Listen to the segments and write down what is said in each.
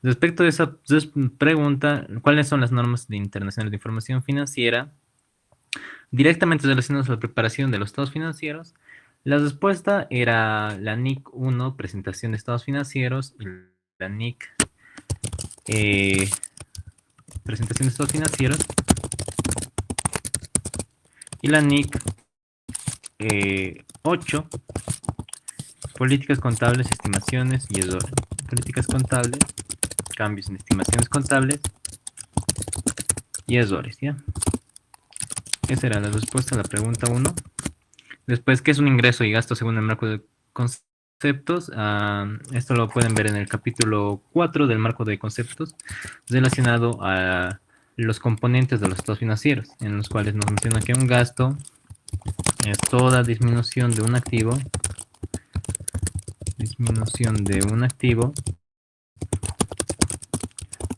Respecto a esa pregunta, ¿cuáles son las normas internacionales de información financiera directamente relacionadas a la preparación de los estados financieros? La respuesta era la NIC 1, presentación de estados financieros, y la NIC, eh, presentación de estados financieros, y la NIC 8, políticas contables, estimaciones y errores. Políticas contables, cambios en estimaciones contables y errores, ¿ya? Esa era la respuesta a la pregunta 1. Después, ¿qué es un ingreso y gasto según el marco de conceptos? Esto lo pueden ver en el capítulo 4 del marco de conceptos relacionado a los componentes de los estados financieros, en los cuales nos menciona que un gasto es toda disminución de un activo,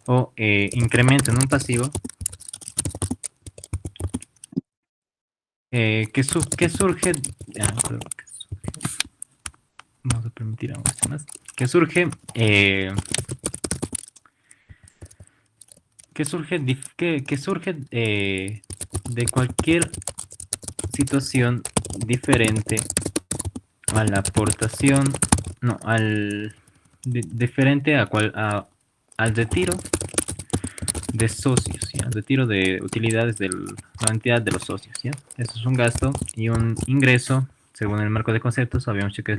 o incremento en un pasivo que surge, vamos a permitir aún más, que surge, de cualquier situación diferente a la aportación, no, diferente al retiro de socios, ¿ya? Retiro de utilidades de la entidad de los socios, ¿ya? Eso es un gasto y un ingreso, según el marco de conceptos, habíamos dicho que es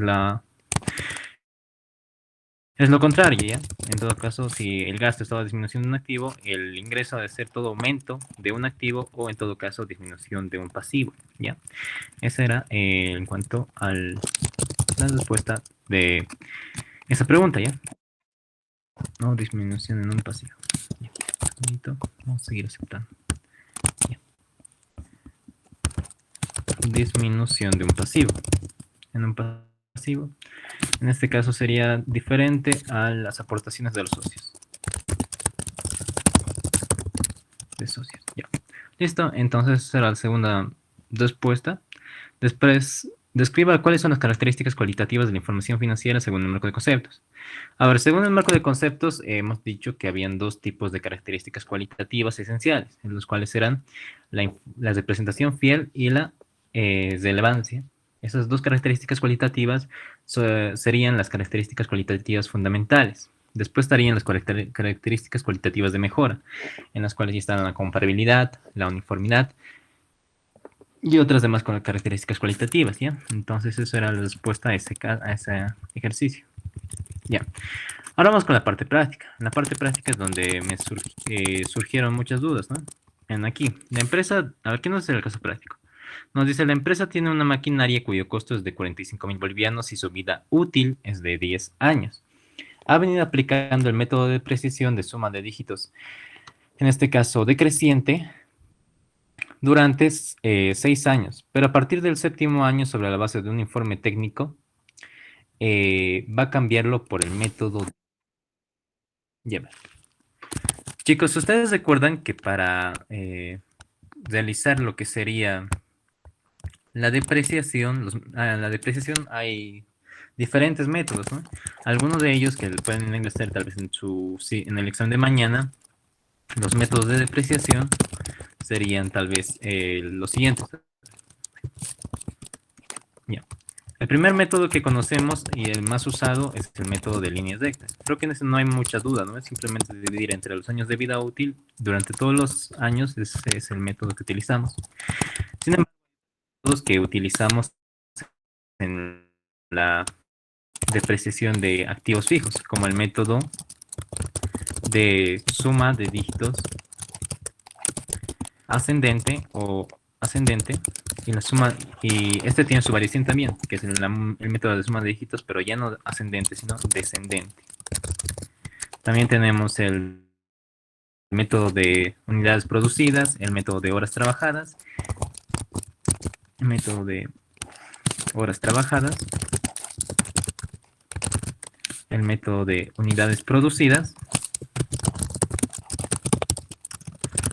lo contrario, ¿ya? En todo caso, si el gasto estaba disminución de un activo, el ingreso ha de ser todo aumento de un activo o en todo caso disminución de un pasivo, ¿ya? Esa era en cuanto a la respuesta de esa pregunta, ¿ya? No, disminución en un pasivo. Ya. Vamos a seguir aceptando. Ya. Disminución de un pasivo. En un pasivo, en este caso sería diferente a las aportaciones de los socios. Ya. Listo, entonces será la segunda respuesta. Después, describa cuáles son las características cualitativas de la información financiera según el marco de conceptos. A ver, según el marco de conceptos, hemos dicho que habían dos tipos de características cualitativas esenciales, en los cuales eran la representación fiel y la relevancia. Esas dos características cualitativas serían las características cualitativas fundamentales. Después estarían las características cualitativas de mejora, en las cuales ya están la comparabilidad, la uniformidad y otras demás características cualitativas, ¿ya? Entonces, eso era la respuesta a ese ejercicio. Ya. Ahora vamos con la parte práctica. En la parte práctica es donde me surgieron muchas dudas, ¿no? Aquí, la empresa, a ver, ¿qué nos dice el caso práctico? Nos dice, la empresa tiene una maquinaria cuyo costo es de 45,000 bolivianos y su vida útil es de 10 años. Ha venido aplicando el método de precisión de suma de dígitos, en este caso decreciente, durante 6 años, pero a partir del séptimo año, sobre la base de un informe técnico, va a cambiarlo por el método. Ya. Chicos, ¿ustedes recuerdan que para realizar lo que sería la depreciación hay diferentes métodos, ¿no? Algunos de ellos que pueden ingresar tal vez en el examen de mañana, los métodos de depreciación serían tal vez los siguientes. Ya. El primer método que conocemos y el más usado es el método de líneas rectas. Creo que en ese no hay mucha duda, ¿no? Es simplemente dividir entre los años de vida útil durante todos los años, ese es el método que utilizamos. Sin embargo, los que utilizamos en la depreciación de activos fijos, como el método de suma de dígitos ascendente o ascendente, y la suma, y este tiene su variación también, que es el método de suma de dígitos, pero ya no ascendente, sino descendente. También tenemos el método de unidades producidas, el método de horas trabajadas, el método de horas trabajadas, el método de unidades producidas,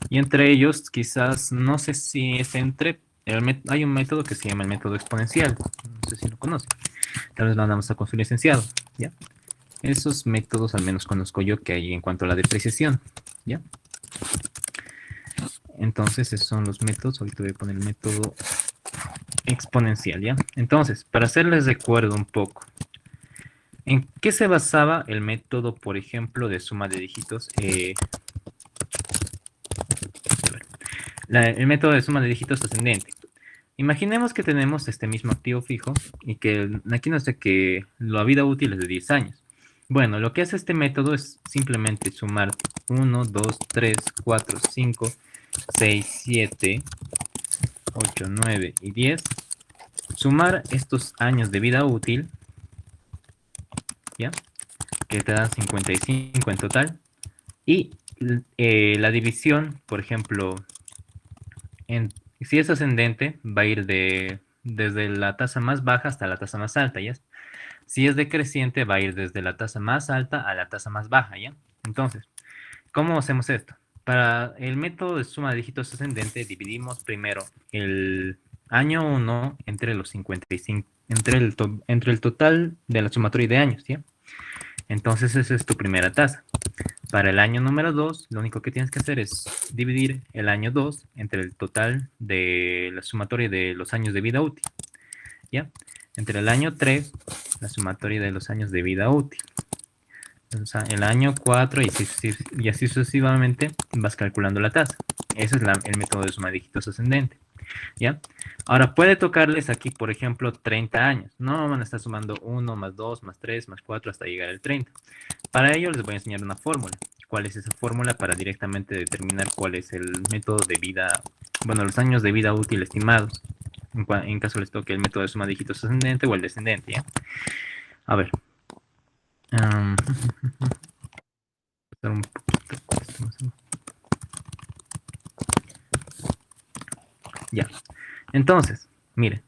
y entre ellos quizás, no sé si es hay un método que se llama el método exponencial, no sé si lo conocen, tal vez lo andamos a con su licenciado, ¿ya? Esos métodos al menos conozco yo que hay en cuanto a la depreciación, ¿ya? Entonces, esos son los métodos. Ahorita voy a poner el método exponencial, ¿ya? Entonces, para hacerles recuerdo un poco, ¿en qué se basaba el método, por ejemplo, de suma de dígitos? El método de suma de dígitos ascendente. Imaginemos que tenemos este mismo activo fijo y que aquí nos dice que la vida útil es de 10 años. Bueno, lo que hace este método es simplemente sumar 1, 2, 3, 4, 5, 6, 7, 8, 9 y 10. Sumar estos años de vida útil, ¿ya? Que te dan 55 en total. Y la división, por ejemplo, si es ascendente, va a ir desde la tasa más baja hasta la tasa más alta, ¿ya? Si es decreciente, va a ir desde la tasa más alta a la tasa más baja, ¿ya? Entonces, ¿cómo hacemos esto? Para el método de suma de dígitos ascendente, dividimos primero el año 1 entre los 55, entre el total de la sumatoria de años, ¿ya? Entonces, esa es tu primera tasa. Para el año número 2, lo único que tienes que hacer es dividir el año 2 entre el total de la sumatoria de los años de vida útil, ¿ya? Entre el año 3, la sumatoria de los años de vida útil. Entonces, el año 4 y así sucesivamente vas calculando la tasa. Ese es el método de suma de dígitos ascendente, ¿ya? Ahora, puede tocarles aquí, por ejemplo, 30 años. No van a estar sumando 1 más 2 más 3 más 4 hasta llegar al 30. Para ello les voy a enseñar una fórmula. ¿Cuál es esa fórmula para directamente determinar cuál es el método de vida, bueno, los años de vida útil estimados? En caso les toque el método de suma de dígitos ascendente o el descendente, ¿ya? A ver. Un poquito. Ya. Entonces, miren,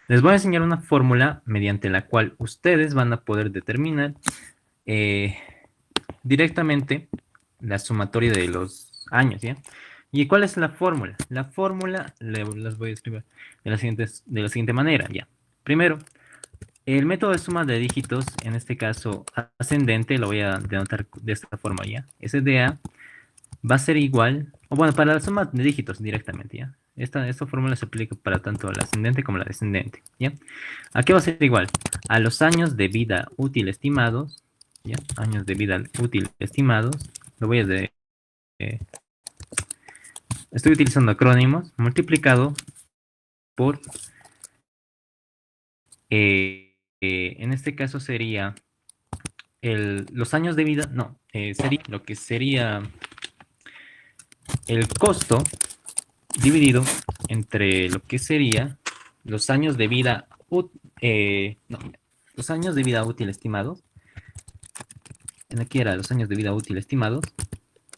les voy a enseñar una fórmula mediante la cual ustedes van a poder determinar directamente la sumatoria de los años, ¿ya? ¿Y cuál es la fórmula? La fórmula las voy a escribir de la siguiente manera, ¿ya? Primero, el método de suma de dígitos, en este caso ascendente, lo voy a denotar de esta forma, ¿ya? SDA va a ser igual, o bueno, para la suma de dígitos directamente, ¿ya? Esta fórmula se aplica para tanto la ascendente como la descendente, ¿ya? ¿A qué va a ser igual? A los años de vida útil estimados, ¿ya? Años de vida útil estimados, lo voy a de... estoy utilizando acrónimos, multiplicado por... en este caso sería los años de vida, no, sería lo que sería el costo dividido entre lo que sería los años de vida los años de vida útil estimados. Aquí era los años de vida útil estimados,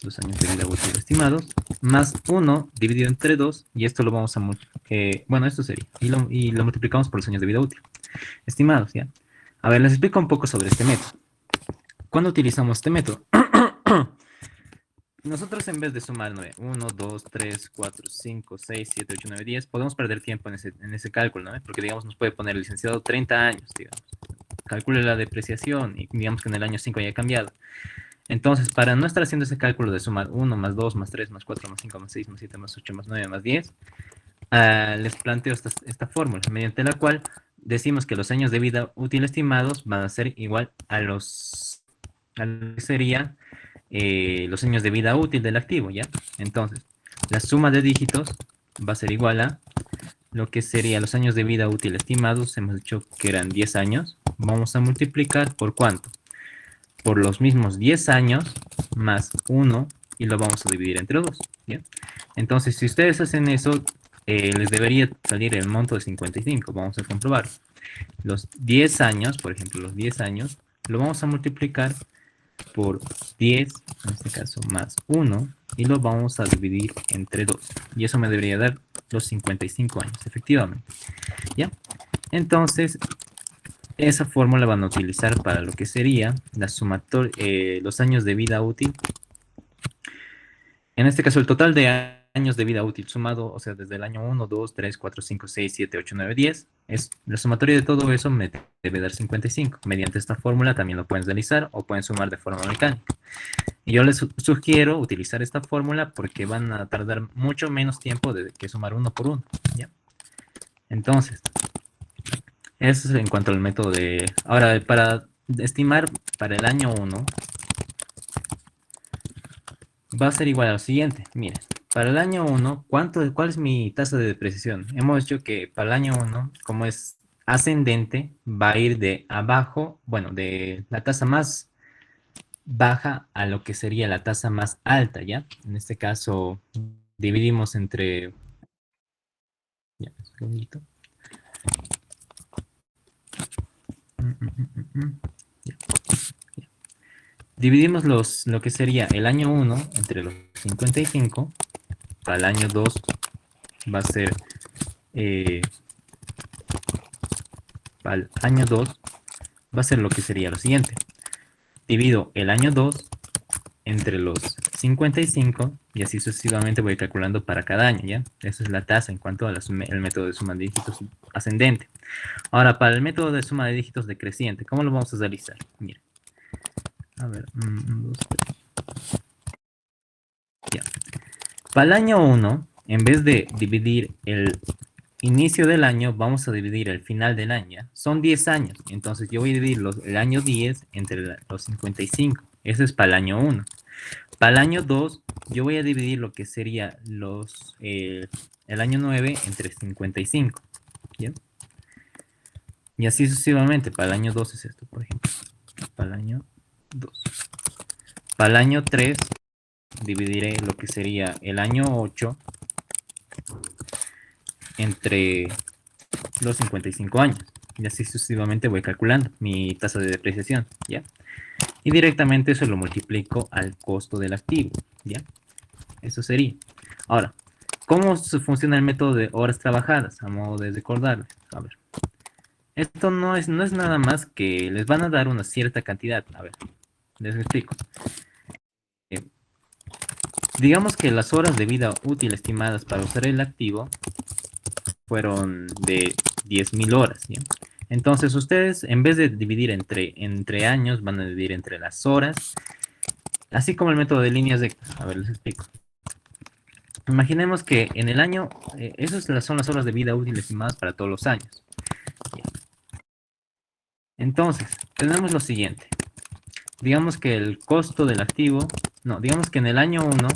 los años de vida útil estimados, más 1 dividido entre 2, y esto lo vamos a bueno, esto sería, y lo multiplicamos por los años de vida útil estimados, ¿ya? A ver, les explico un poco sobre este método. ¿Cuándo utilizamos este método? Nosotros en vez de sumar 9, 1, 2, 3, 4, 5, 6, 7, 8, 9, 10, podemos perder tiempo en ese cálculo, ¿no? Porque, digamos, nos puede poner el licenciado 30 años, digamos. Calcule la depreciación y digamos que en el año 5 haya cambiado. Entonces, para no estar haciendo ese cálculo de sumar 1 más 2 más 3 más 4 más 5 más 6 más 7 más 8 más 9 más 10, les planteo esta fórmula, mediante la cual decimos que los años de vida útil estimados van a ser igual a lo que sería los años de vida útil del activo, ¿ya? Entonces, la suma de dígitos va a ser igual a lo que sería los años de vida útil estimados, hemos dicho que eran 10 años, vamos a multiplicar por ¿cuánto? Por los mismos 10 años más 1 y lo vamos a dividir entre 2, ¿ya? Entonces, si ustedes hacen eso, les debería salir el monto de 55, vamos a comprobar. Los 10 años, por ejemplo, los 10 años, lo vamos a multiplicar por 10, en este caso más 1, y lo vamos a dividir entre 2. Y eso me debería dar los 55 años, efectivamente. ¿Ya? Entonces, esa fórmula van a utilizar para lo que sería la sumatoria, los años de vida útil. En este caso, el total de años de vida útil sumado, o sea, desde el año 1, 2, 3, 4, 5, 6, 7, 8, 9, 10, es la sumatoria de todo eso me debe dar 55. Mediante esta fórmula también lo pueden realizar o pueden sumar de forma mecánica. Y yo les sugiero utilizar esta fórmula porque van a tardar mucho menos tiempo que sumar uno por uno, ¿ya? Entonces, eso es en cuanto al método de... Ahora, para estimar para el año 1, va a ser igual a lo siguiente. Miren, para el año 1, ¿cuál es mi tasa de depreciación? Hemos dicho que para el año 1, como es ascendente, va a ir de abajo, bueno, de la tasa más baja a lo que sería la tasa más alta, ¿ya? En este caso, dividimos entre... Ya, un segundito. Ya, ya. Dividimos lo que sería el año 1 entre los 55. Para el año 2 va a ser... para el año 2 va a ser lo que sería lo siguiente. Divido el año 2 entre los 55 y así sucesivamente voy calculando para cada año, ¿ya? Esa es la tasa en cuanto al método de suma de dígitos ascendente. Ahora, para el método de suma de dígitos decreciente, ¿cómo lo vamos a realizar? Mira, a ver, 1, 2, 3. Ya. Para el año 1, en vez de dividir el inicio del año, vamos a dividir el final del año. Son 10 años, entonces yo voy a dividir el año 10 entre los 55. Eso es para el año 1. Para el año 2, yo voy a dividir lo que sería el año 9 entre 55. ¿Ya? Y así sucesivamente. Para el año 2 es esto, por ejemplo. Para el año 2. Para el año 3, dividiré lo que sería el año 8 entre los 55 años. Y así sucesivamente voy calculando mi tasa de depreciación, ¿ya? Y directamente eso lo multiplico al costo del activo, ¿ya? Eso sería. Ahora, ¿cómo funciona el método de horas trabajadas? A modo de recordarles. A ver. Esto no es nada más que les van a dar una cierta cantidad. A ver, les explico. Eh, digamos que las horas de vida útil estimadas para usar el activo fueron de 10.000 horas, ¿ya? Entonces ustedes, en vez de dividir entre años, van a dividir entre las horas, así como el método de líneas rectas. A ver, les explico. Imaginemos que en el año, esas son las horas de vida útil estimadas para todos los años. Entonces, tenemos lo siguiente. Digamos que el costo del activo, no, digamos que en el año 1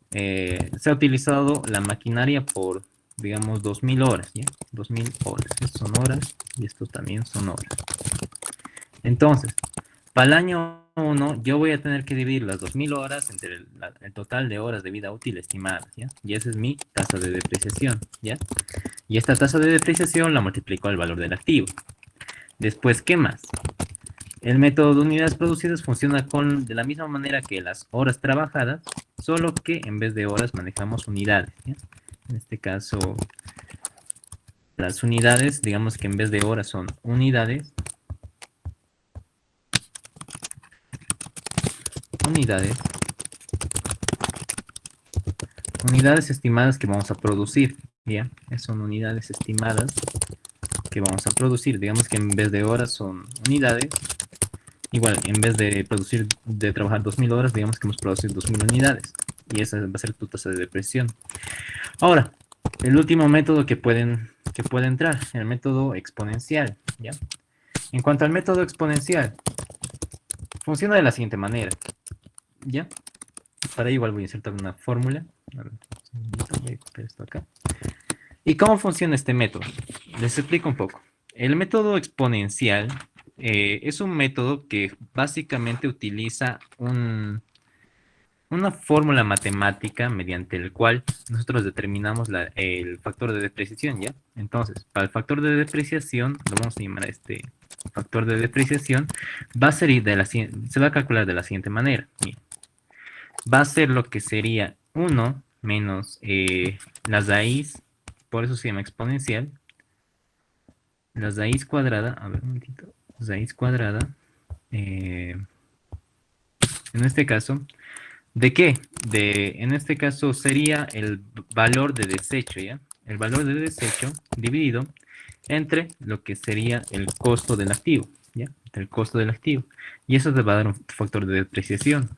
se ha utilizado la maquinaria por, digamos, 2.000 horas, ¿ya? 2.000 horas. Estas son horas y estos también son horas. Entonces, para el año 1 yo voy a tener que dividir las 2.000 horas entre el total de horas de vida útil estimadas, ¿ya? Y esa es mi tasa de depreciación, ¿ya? Y esta tasa de depreciación la multiplico al valor del activo. Después, ¿qué más? El método de unidades producidas funciona de la misma manera que las horas trabajadas, solo que en vez de horas manejamos unidades, ¿ya? En este caso, las unidades, digamos que en vez de horas son unidades, unidades, unidades estimadas que vamos a producir, ¿ya? Son unidades estimadas que vamos a producir, digamos que en vez de horas son unidades. Igual, en vez de trabajar 2.000 horas, digamos que hemos producido 2.000 unidades. Y esa va a ser tu tasa de depreciación. Ahora, el último método que puede entrar, el método exponencial, ¿ya? En cuanto al método exponencial, funciona de la siguiente manera, ¿ya? Para ello igual voy a insertar una fórmula. A ver, voy a copiar esto acá. ¿Y cómo funciona este método? Les explico un poco. El método exponencial es un método que básicamente utiliza una fórmula matemática mediante el cual nosotros determinamos el factor de depreciación, ¿ya? Entonces, para el factor de depreciación, lo vamos a llamar a este factor de depreciación, va a ser se va a calcular de la siguiente manera. Mira, va a ser lo que sería 1 menos la raíz, por eso se llama exponencial, la raíz cuadrada, a ver un momentito, raíz cuadrada, en este caso, ¿De qué? En este caso sería el valor de desecho, ¿ya? El valor de desecho dividido entre lo que sería el costo del activo, ¿ya? El costo del activo. Y eso te va a dar un factor de depreciación.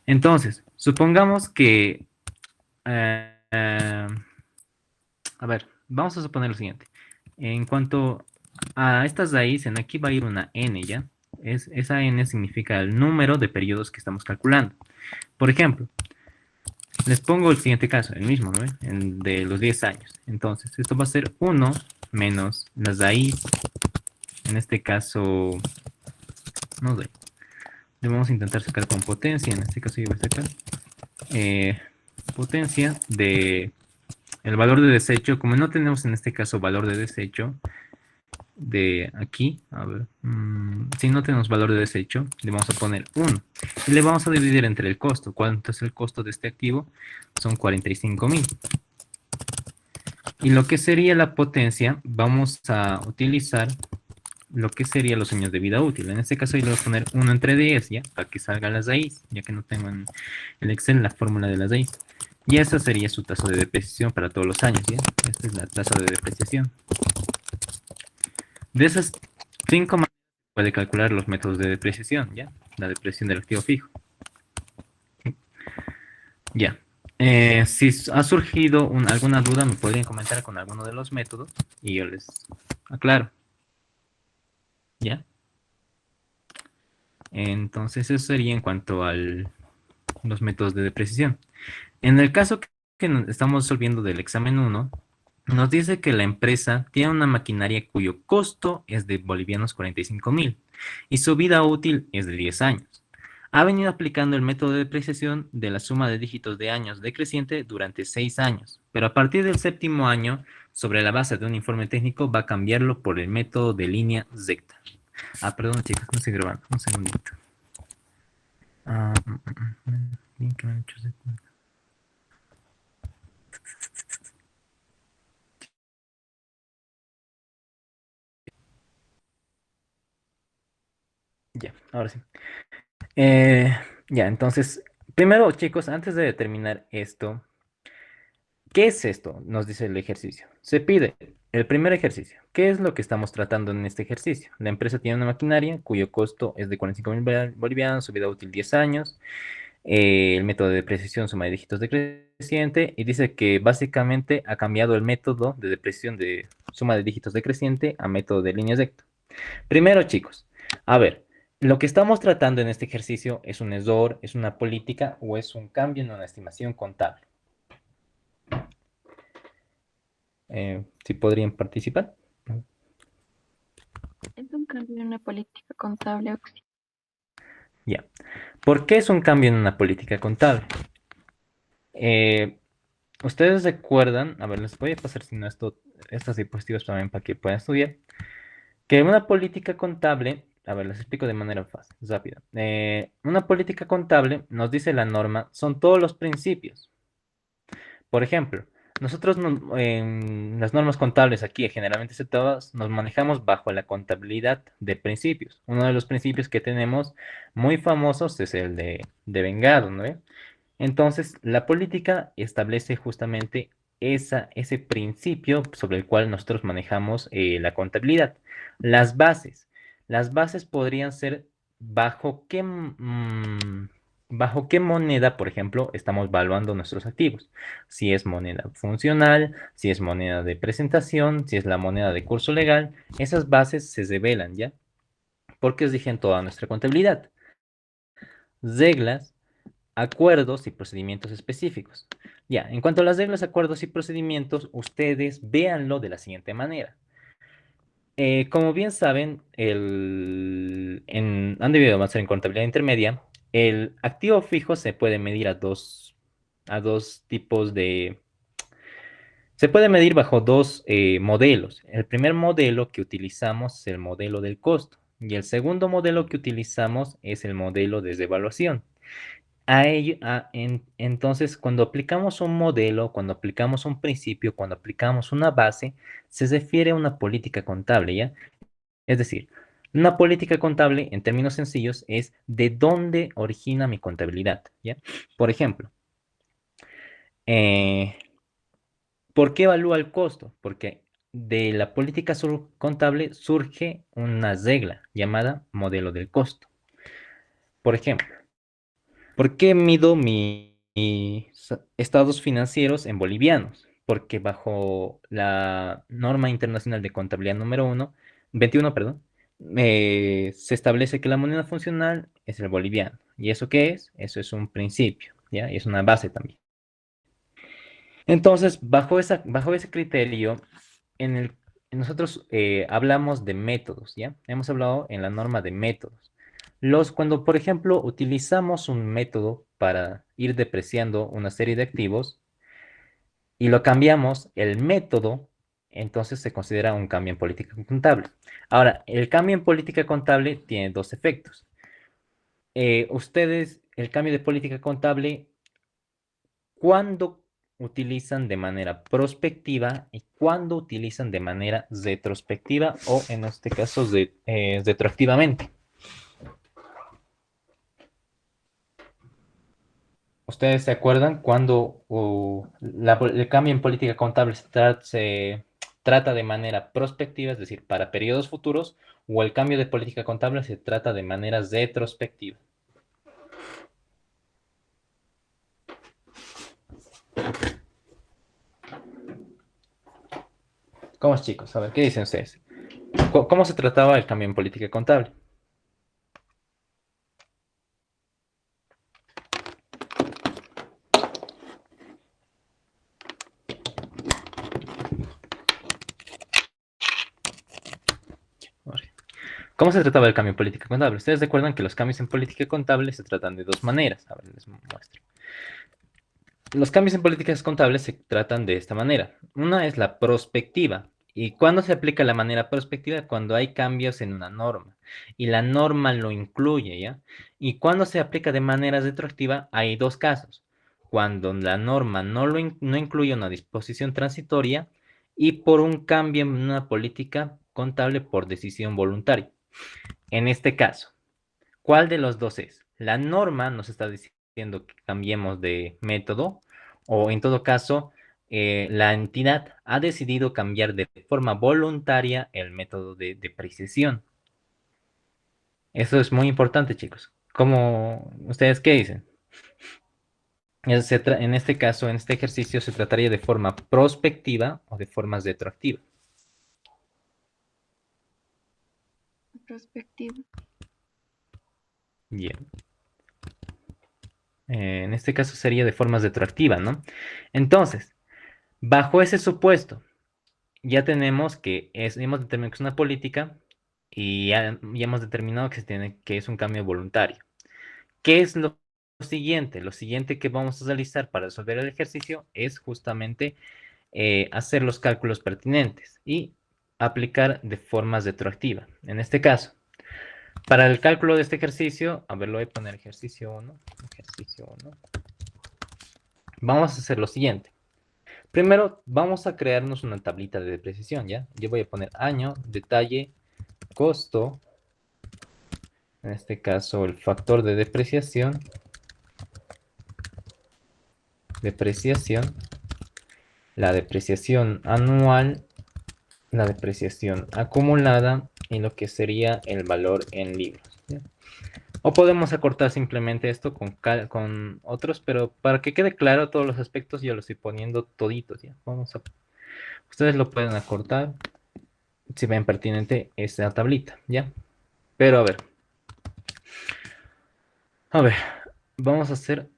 Entonces, supongamos que, a ver, vamos a suponer lo siguiente. En cuanto a estas raíces, en aquí va a ir una n, ¿ya? Esa n significa el número de periodos que estamos calculando. Por ejemplo, les pongo el siguiente caso, el mismo, ¿no? De los 10 años. Entonces, esto va a ser 1 menos la raíz, en este caso, no sé, le vamos a intentar sacar con potencia, en este caso yo voy a sacar potencia de el valor de desecho, como no tenemos en este caso valor de desecho, de aquí, a ver, si no tenemos valor de desecho, le vamos a poner 1 y le vamos a dividir entre el costo. ¿Cuánto es el costo de este activo? Son 45.000. Y lo que sería la potencia, vamos a utilizar lo que sería los años de vida útil. En este caso yo le voy a poner 1 entre 10, ¿ya? Para que salga la raíz, ya que no tengo en el Excel la fórmula de la raíz. Y esa sería su tasa de depreciación para todos los años, ¿ya? Esta es la tasa de depreciación. De esas 5 maneras puede calcular los métodos de depreciación, ¿ya? La depreciación del activo fijo. Ya. Si ha surgido alguna duda, me podrían comentar con alguno de los métodos y yo les aclaro. ¿Ya? Entonces, eso sería en cuanto a los métodos de depreciación. En el caso que estamos resolviendo del examen 1, nos dice que la empresa tiene una maquinaria cuyo costo es de bolivianos 45.000 y su vida útil es de 10 años. Ha venido aplicando el método de depreciación de la suma de dígitos de años decreciente durante 6 años, pero a partir del séptimo año, sobre la base de un informe técnico, va a cambiarlo por el método de línea recta. Ah, perdón, chicos, no estoy grabando. Un segundito. Bien que me han hecho ya, ahora sí. Ya, entonces, primero, chicos, antes de determinar esto, ¿qué es esto? Nos dice el ejercicio. Se pide el primer ejercicio. ¿Qué es lo que estamos tratando en este ejercicio? La empresa tiene una maquinaria cuyo costo es de 45.000 bolivianos, su vida útil 10 años. El método de depreciación suma de dígitos decreciente y dice que básicamente ha cambiado el método de depreciación de suma de dígitos decreciente a método de líneas rectas. Primero, chicos, a ver, lo que estamos tratando en este ejercicio es un error, es una política o es un cambio en una estimación contable. ¿Sí podrían participar? Es un cambio en una política contable. Ya. ¿Por qué es un cambio en una política contable? Eh, Ustedes recuerdan, a ver, les voy a pasar si no estas diapositivas también para que puedan estudiar, que una política contable, a ver, les explico de manera fácil, rápida. Una política contable, nos dice la norma, son todos los principios. Por ejemplo, nosotros en las normas contables aquí, generalmente aceptadas, nos manejamos bajo la contabilidad de principios. Uno de los principios que tenemos muy famosos es el de vengado, ¿no? Entonces, la política establece justamente ese principio sobre el cual nosotros manejamos la contabilidad. Las bases. Las bases podrían ser bajo qué moneda, por ejemplo, estamos valuando nuestros activos. Si es moneda funcional, si es moneda de presentación, si es la moneda de curso legal, esas bases se revelan, ¿ya? Porque rigen toda nuestra contabilidad. Reglas, acuerdos y procedimientos específicos. Ya, en cuanto a las reglas, acuerdos y procedimientos, ustedes véanlo de la siguiente manera. Como bien saben, han debido avanzar en contabilidad intermedia. El activo fijo se puede medir a dos tipos de... Se puede medir bajo dos modelos. El primer modelo que utilizamos es el modelo del costo y el segundo modelo que utilizamos es el modelo de devaluación. Entonces, cuando aplicamos un modelo, cuando aplicamos un principio, cuando aplicamos una base, se refiere a una política contable, ¿ya? Es decir, Una política contable, en términos sencillos, es de dónde origina mi contabilidad, ¿ya? Por ejemplo, eh, ¿por qué evalúa el costo? Porque de la política contable surge una regla llamada modelo del costo. Por ejemplo, ¿por qué mido mis estados financieros en bolivianos? Porque bajo la norma internacional de contabilidad número 21, perdón, se establece que la moneda funcional es el boliviano. ¿Y eso qué es? Eso es un principio, ¿ya? Y es una base también. Entonces, bajo ese criterio, en el, nosotros hablamos de métodos, ¿ya? Hemos hablado en la norma de métodos. Cuando, por ejemplo, utilizamos un método para ir depreciando una serie de activos y lo cambiamos, el método, entonces se considera un cambio en política contable. Ahora, el cambio en política contable tiene dos efectos. El cambio de política contable, ¿cuándo utilizan de manera prospectiva y cuándo utilizan de manera retrospectiva o en este caso retroactivamente? ¿Ustedes se acuerdan cuando el cambio en política contable se trata de manera prospectiva, es decir, para periodos futuros, o el cambio de política contable se trata de manera retrospectiva? ¿Cómo es, chicos? A ver, ¿qué dicen ustedes? ¿Cómo se trataba el cambio en política contable? ¿Cómo se trataba el cambio en política contable? Ustedes recuerdan que los cambios en política contable se tratan de dos maneras. A ver, les muestro. Los cambios en políticas contables se tratan de esta manera. Una es la prospectiva. ¿Y cuándo se aplica la manera prospectiva? Cuando hay cambios en una norma. Y la norma lo incluye, ¿ya? Y cuando se aplica de manera retroactiva, hay dos casos. Cuando la norma no incluye una disposición transitoria y por un cambio en una política contable por decisión voluntaria. En este caso, ¿cuál de los dos es? La norma nos está diciendo que cambiemos de método o en todo caso, la entidad ha decidido cambiar de forma voluntaria el método de depreciación. Eso es muy importante, chicos. ¿Ustedes qué dicen? En este caso, en este ejercicio, se trataría de forma prospectiva o de forma retroactiva. Prospectiva. Bien. En este caso sería de forma retroactiva, ¿no? Entonces, bajo ese supuesto, ya tenemos hemos determinado que es una política y ya hemos determinado que es un cambio voluntario. ¿Qué es lo siguiente? Lo siguiente que vamos a realizar para resolver el ejercicio es justamente hacer los cálculos pertinentes y aplicar de forma retroactiva. En este caso, para el cálculo de este ejercicio, a ver, lo voy a poner ejercicio 1, vamos a hacer lo siguiente. Primero, vamos a crearnos una tablita de depreciación, ¿ya? Yo voy a poner año, detalle, costo, en este caso el factor de depreciación, la depreciación anual, la depreciación acumulada y lo que sería el valor en libros, ¿ya? O podemos acortar simplemente esto con otros, pero para que quede claro todos los aspectos yo lo estoy poniendo toditos, ¿ya? Ustedes lo pueden acortar si ven pertinente esta tablita, ¿ya? Pero a ver, vamos a hacer...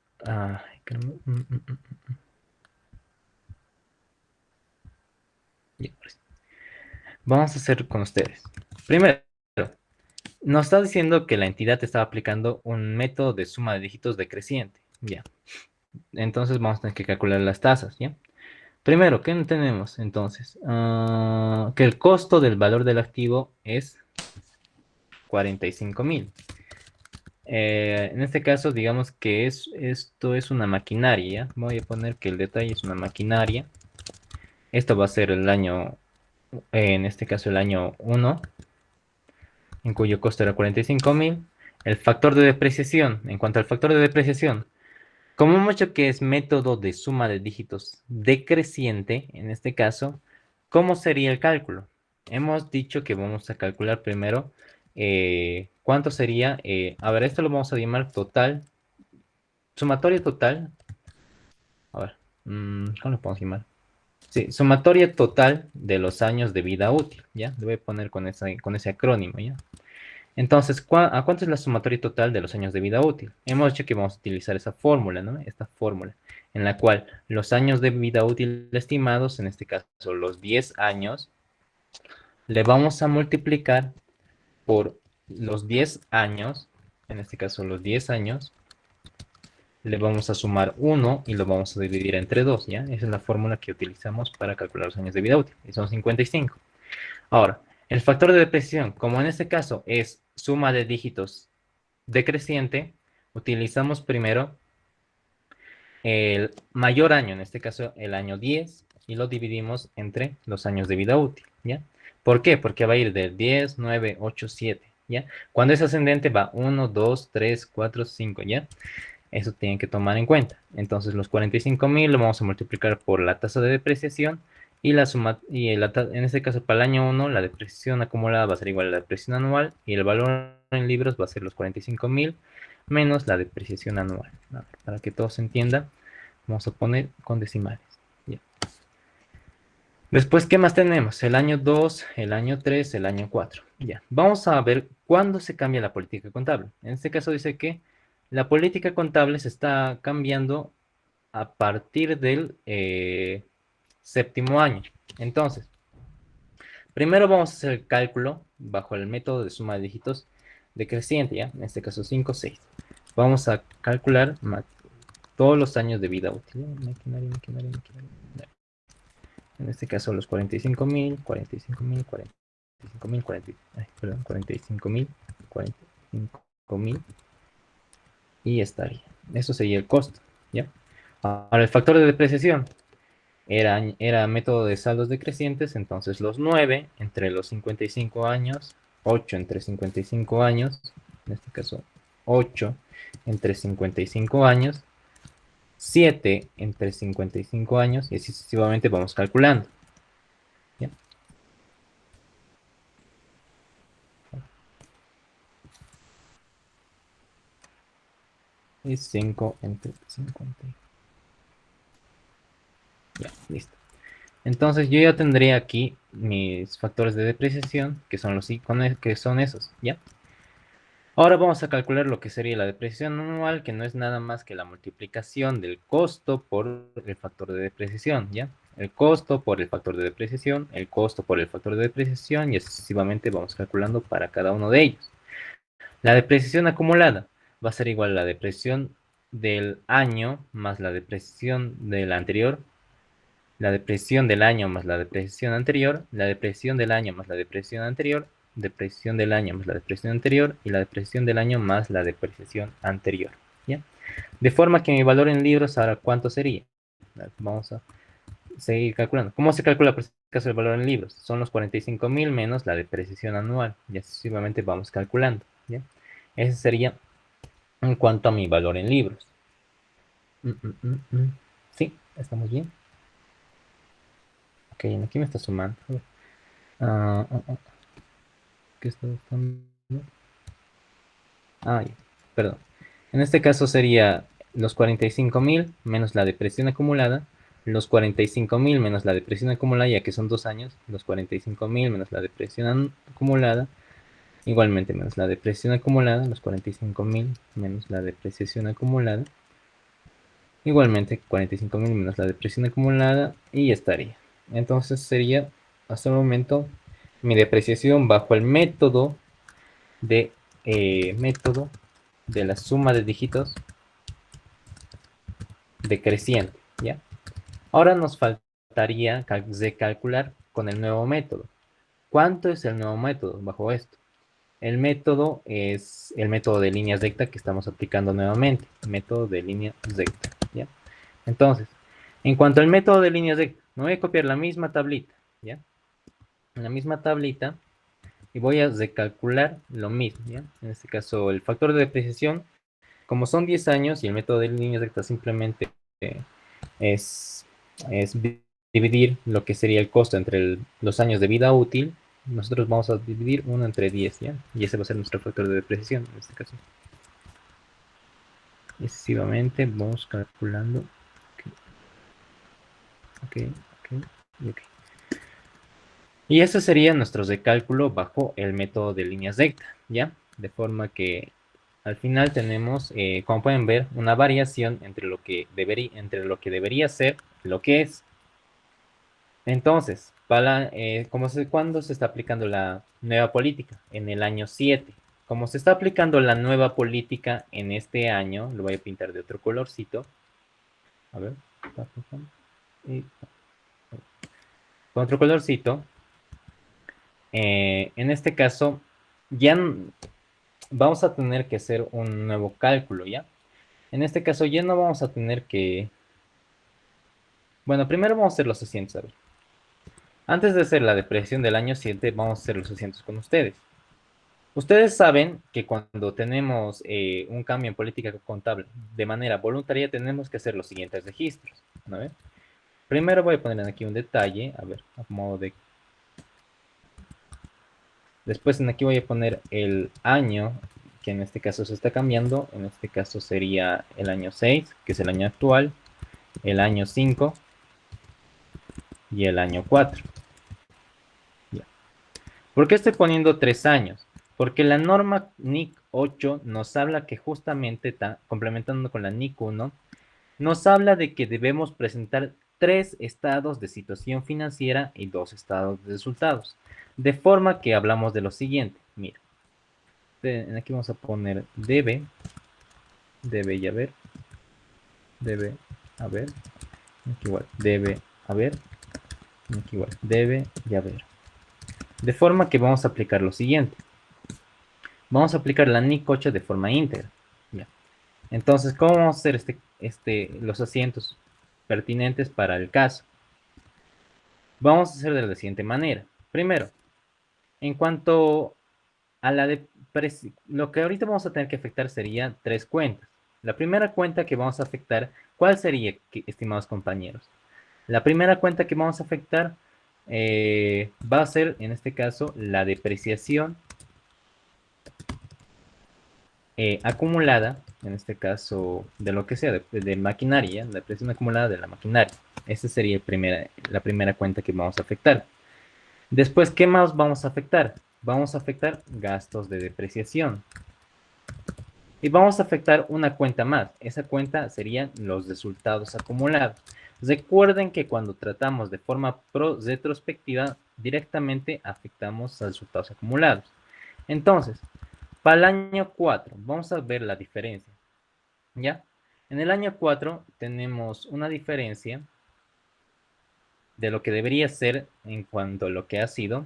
vamos a hacer con ustedes. Primero, nos está diciendo que la entidad está aplicando un método de suma de dígitos decreciente, ¿ya? Entonces vamos a tener que calcular las tasas, ¿ya? Primero, ¿qué tenemos entonces? Que el costo del valor del activo es 45,000. En este caso, digamos que esto es una maquinaria. Voy a poner que el detalle es una maquinaria. Esto va a ser el año, en este caso el año 1. en cuyo costo era 45.000. El factor de depreciación, en cuanto al factor de depreciación, como hemos dicho que es método de suma de dígitos decreciente, en este caso, ¿cómo sería el cálculo? Hemos dicho que vamos a calcular primero cuánto sería, a ver, esto lo vamos a llamar total, sumatoria total, a ver, ¿cómo lo podemos llamar? Sí, sumatoria total de los años de vida útil, ¿ya? Le voy a poner con ese acrónimo, ¿ya? Entonces, ¿a cuánto es la sumatoria total de los años de vida útil? Hemos dicho que vamos a utilizar esa fórmula, ¿no? Esta fórmula, en la cual los años de vida útil estimados, en este caso los 10 años, le vamos a multiplicar por los 10 años, en este caso los 10 años, le vamos a sumar 1 y lo vamos a dividir entre 2, ¿ya? Esa es la fórmula que utilizamos para calcular los años de vida útil, y son 55. Ahora, el factor de depreciación, como en este caso es suma de dígitos decreciente, utilizamos primero el mayor año, en este caso el año 10, y lo dividimos entre los años de vida útil, ¿ya? ¿Por qué? Porque va a ir del 10, 9, 8, 7, ¿ya? Cuando es ascendente va 1, 2, 3, 4, 5, ¿ya? Eso tienen que tomar en cuenta. Entonces los 45.000 lo vamos a multiplicar por la tasa de depreciación y la suma, en este caso para el año 1 la depreciación acumulada va a ser igual a la depreciación anual y el valor en libros va a ser los 45.000 menos la depreciación anual. Para que todo se entienda, vamos a poner con decimales. Ya. Después, ¿qué más tenemos? El año 2, el año 3, el año 4. Ya. Vamos a ver cuándo se cambia la política contable. En este caso dice que la política contable se está cambiando a partir del séptimo año. Entonces, primero vamos a hacer el cálculo bajo el método de suma de dígitos decreciente, ¿ya? En este caso 5, 6. Vamos a calcular todos los años de vida útil. Maquinaria. En este caso los 45.000, 45.000, 45.000, 45.000, 45.000 y estaría. Eso sería el costo, ¿ya? Ahora el factor de depreciación era método de saldos decrecientes, entonces los 9 entre los 55 años, 8 entre 55 años, en este caso 8 entre 55 años, 7 entre 55 años y así sucesivamente vamos calculando. ¿Ya? Y 5 entre 50. Ya, listo. Entonces yo ya tendría aquí mis factores de depreciación, que son que son esos, ¿ya? Ahora vamos a calcular lo que sería la depreciación anual, que no es nada más que la multiplicación del costo por el factor de depreciación, ¿ya? El costo por el factor de depreciación, el costo por el factor de depreciación, y así sucesivamente vamos calculando para cada uno de ellos. La depreciación acumulada va a ser igual a la depreciación del año más la depreciación del anterior, la depreciación del año más la depreciación anterior, la depreciación del año más la depreciación anterior, depreciación del año más la depreciación anterior y la depreciación del año más la depreciación anterior. ¿Ya? De forma que mi valor en libros ahora cuánto sería. Vamos a seguir calculando. ¿Cómo se calcula por este caso el valor en libros? Son los 45.000 menos la depreciación anual. Y así sucesivamente vamos calculando. ¿Ya? Ese sería en cuanto a mi valor en libros. Sí, estamos bien. Ok, aquí me está sumando. ¿Qué está buscando? Ya, perdón. En este caso sería los 45.000 menos la depresión acumulada, los 45.000 menos la depresión acumulada, ya que son 2 años, los 45.000 menos la depresión acumulada, igualmente menos la depresión acumulada, los 45.000 menos la depreciación acumulada, igualmente 45.000 menos la depresión acumulada, y ya estaría. Entonces sería, hasta el momento, mi depreciación bajo el de método de la suma de dígitos decreciente, ¿ya? Ahora nos faltaría calcular con el nuevo método. ¿Cuánto es el nuevo método bajo esto? El método es el método de líneas rectas que estamos aplicando nuevamente. Método de línea recta, ¿ya? Entonces, en cuanto al método de líneas rectas, me voy a copiar la misma tablita, ¿ya? En la misma tablita y voy a recalcular lo mismo, ¿ya? En este caso, el factor de depreciación, como son 10 años y el método de líneas rectas simplemente es, es dividir lo que sería el costo entre los años de vida útil, nosotros vamos a dividir 1 entre 10, ¿ya? Y ese va a ser nuestro factor de depreciación en este caso. Excesivamente vamos calculando. Ok, ok, ok. Y ese sería nuestro recálculo bajo el método de líneas rectas, ¿ya? De forma que al final tenemos, como pueden ver, una variación entre lo que debería ser lo que es. Entonces, ¿cuándo se está aplicando la nueva política? En el año 7. Como se está aplicando la nueva política en este año, lo voy a pintar de otro colorcito. A ver. Y con otro colorcito. En este caso, ya vamos a tener que hacer un nuevo cálculo, ¿ya? En este caso ya no vamos a tener que... Bueno, primero vamos a hacer los asientos, a ver. Antes de hacer la depreciación del año 7, vamos a hacer los asientos con ustedes. Ustedes saben que cuando tenemos un cambio en política contable de manera voluntaria, tenemos que hacer los siguientes registros, ¿no? Primero voy a poner aquí un detalle, a ver, a modo de... Después aquí voy a poner el año, que en este caso se está cambiando. En este caso sería el año 6, que es el año actual, el año 5 y el año 4. Ya. ¿Por qué estoy poniendo 3 años? Porque la norma NIC 8 nos habla que justamente, complementando con la NIC 1, nos habla de que debemos presentar 3 estados de situación financiera y 2 estados de resultados. De forma que hablamos de lo siguiente. Mira, aquí vamos a poner debe y haber, debe haber, aquí igual, debe haber, aquí igual, debe y haber. De forma que vamos a aplicar lo siguiente. Vamos a aplicar la NIC 8 de forma íntegra. ¿Ya? Entonces, ¿cómo vamos a hacer los asientos pertinentes para el caso? Vamos a hacer de la siguiente manera. Primero, en cuanto a lo que ahorita vamos a tener que afectar sería 3 cuentas. La primera cuenta que vamos a afectar, ¿cuál sería, estimados compañeros? La primera cuenta que vamos a afectar va a ser, en este caso, la depreciación acumulada, en este caso, de lo que sea, de maquinaria, la depreciación acumulada de la maquinaria. Esa sería la primera cuenta que vamos a afectar. Después, ¿qué más vamos a afectar? Vamos a afectar gastos de depreciación. Y vamos a afectar una cuenta más. Esa cuenta serían los resultados acumulados. Recuerden que cuando tratamos de forma retrospectiva, directamente afectamos a resultados acumulados. Entonces, para el año 4, vamos a ver la diferencia. ¿Ya? En el año 4 tenemos una diferencia de lo que debería ser en cuanto a lo que ha sido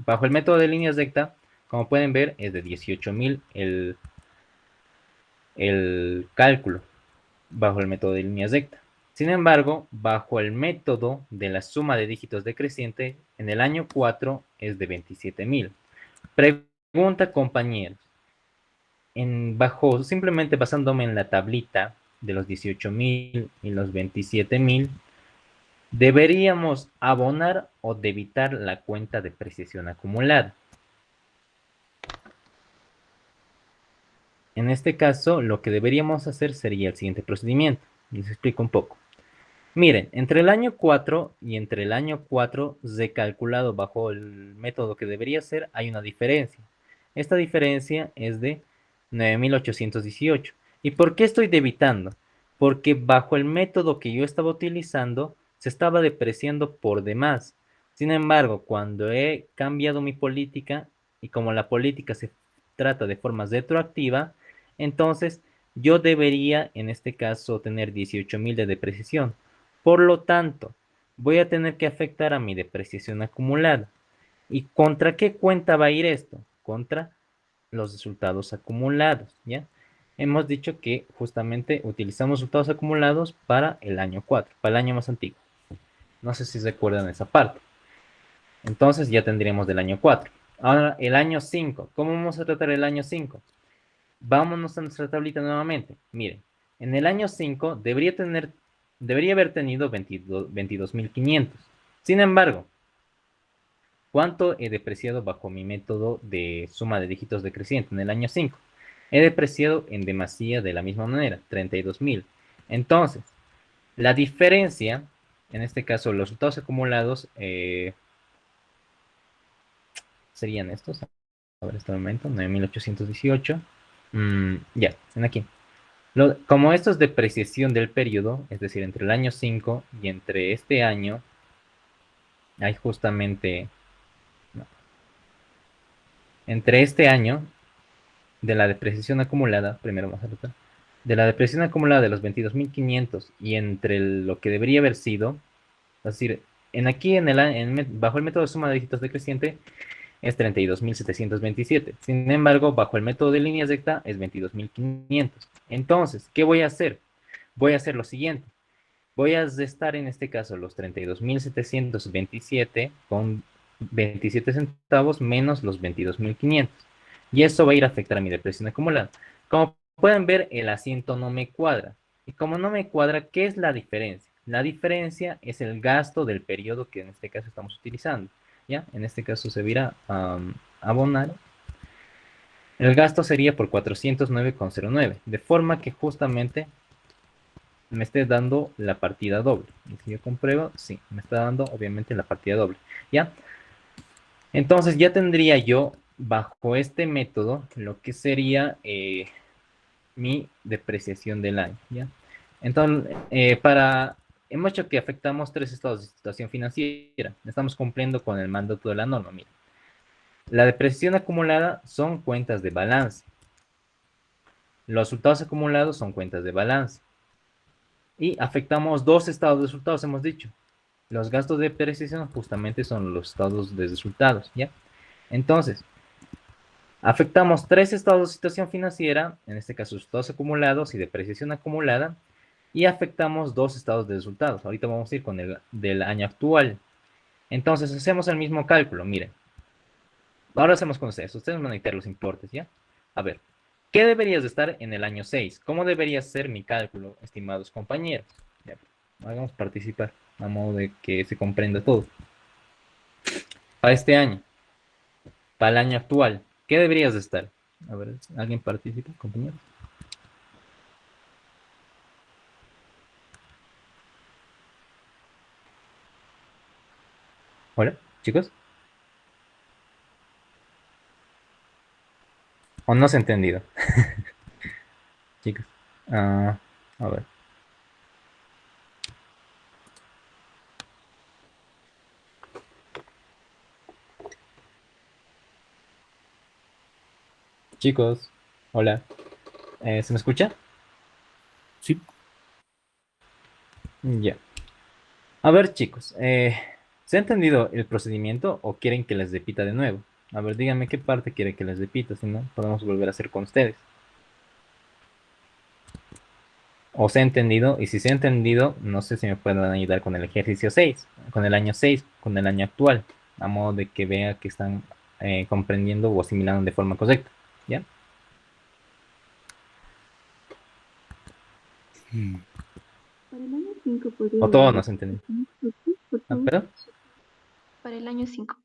bajo el método de líneas rectas. Como pueden ver, es de 18,000 el cálculo bajo el método de líneas rectas. Sin embargo, bajo el método de la suma de dígitos decreciente, en el año 4 es de 27,000. Pregunta, compañeros. Simplemente basándome en la tablita de los 18,000 y los 27,000, ¿deberíamos abonar o debitar la cuenta de depreciación acumulada? En este caso, lo que deberíamos hacer sería el siguiente procedimiento. Les explico un poco. Miren, entre el año 4 y entre el año 4 recalculado bajo el método que debería ser, hay una diferencia. Esta diferencia es de 9,818. ¿Y por qué estoy debitando? Porque bajo el método que yo estaba utilizando, se estaba depreciando por demás. Sin embargo, cuando he cambiado mi política, y como la política se trata de forma retroactiva, entonces yo debería, en este caso, tener 18,000 de depreciación. Por lo tanto, voy a tener que afectar a mi depreciación acumulada. ¿Y contra qué cuenta va a ir esto? Contra los resultados acumulados, ¿ya? Hemos dicho que justamente utilizamos resultados acumulados para el año 4, para el año más antiguo. No sé si recuerdan esa parte. Entonces ya tendríamos del año 4. Ahora, el año 5. ¿Cómo vamos a tratar el año 5? Vámonos a nuestra tablita nuevamente. Miren, en el año 5 debería haber tenido 22.500. Sin embargo, ¿cuánto he depreciado bajo mi método de suma de dígitos decreciente en el año 5? He depreciado en demasía de la misma manera, 32.000. Entonces, la diferencia, en este caso, los resultados acumulados serían estos. A ver, este momento, 9.818. Ya, en aquí. Como esto es depreciación del periodo, es decir, entre el año 5 y entre este año, hay justamente, no, entre este año de la depreciación acumulada, primero vamos a tratar, de la depreciación acumulada de los 22.500 y entre lo que debería haber sido, es decir, aquí bajo el método de suma de dígitos decreciente es 32.727. Sin embargo, bajo el método de línea recta es 22.500. Entonces, ¿qué voy a hacer? Voy a hacer lo siguiente. Voy a restar en este caso los 32.727 con 27 centavos menos los 22.500. Y eso va a ir a afectar a mi depresión acumulada. Como pueden ver, el asiento no me cuadra. Y como no me cuadra, ¿qué es la diferencia? La diferencia es el gasto del periodo que en este caso estamos utilizando. ¿Ya? En este caso se virá a abonar. El gasto sería por 409,09. De forma que justamente me esté dando la partida doble. Y si yo compruebo, sí, me está dando obviamente la partida doble. ¿Ya? Entonces ya tendría yo bajo este método lo que sería mi depreciación del año. ¿Ya? Entonces, hemos hecho que afectamos tres estados de situación financiera. Estamos cumpliendo con el mandato de la norma. Mira. La depreciación acumulada son cuentas de balance. Los resultados acumulados son cuentas de balance. Y afectamos dos estados de resultados, hemos dicho. Los gastos de depreciación justamente son los estados de resultados, ¿ya? Entonces, afectamos tres estados de situación financiera, en este caso resultados acumulados y depreciación acumulada, y afectamos dos estados de resultados. Ahorita vamos a ir con el del año actual. Entonces, hacemos el mismo cálculo, miren. Ahora hacemos con ustedes. Ustedes van a necesitar los importes, ¿ya? A ver, ¿qué deberías de estar en el año 6? ¿Cómo debería ser mi cálculo, estimados compañeros? Ya, hagamos participar, a modo de que se comprenda todo. Para este año, para el año actual, ¿qué deberías de estar? A ver, ¿alguien participa, compañero? Hola, chicos. ¿O no se ha entendido? Chicos. A ver. Chicos. Hola. ¿Se me escucha? Sí, Ya. A ver, chicos. ¿Se ha entendido el procedimiento o quieren que les repita de nuevo? A ver, díganme qué parte quiere que les repita, si no, podemos volver a hacer con ustedes. ¿O se ha entendido? Y si se ha entendido, no sé si me pueden ayudar con el ejercicio 6, con el año 6, con el año actual, a modo de que vea que están comprendiendo o asimilando de forma correcta. ¿Ya? mm, Para el año 5 O podría todo volver a no se ha entendido. explicar, por Ah, favor. ¿pero? Para el año 5.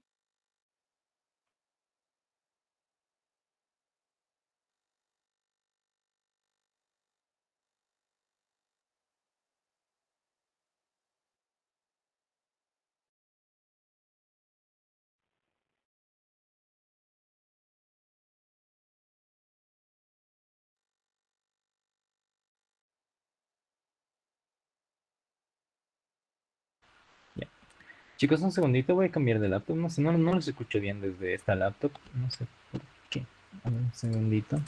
Ya. Chicos, un segundito, voy a cambiar de laptop. No sé, no los escucho bien desde esta laptop. No sé por qué. A ver, un segundito.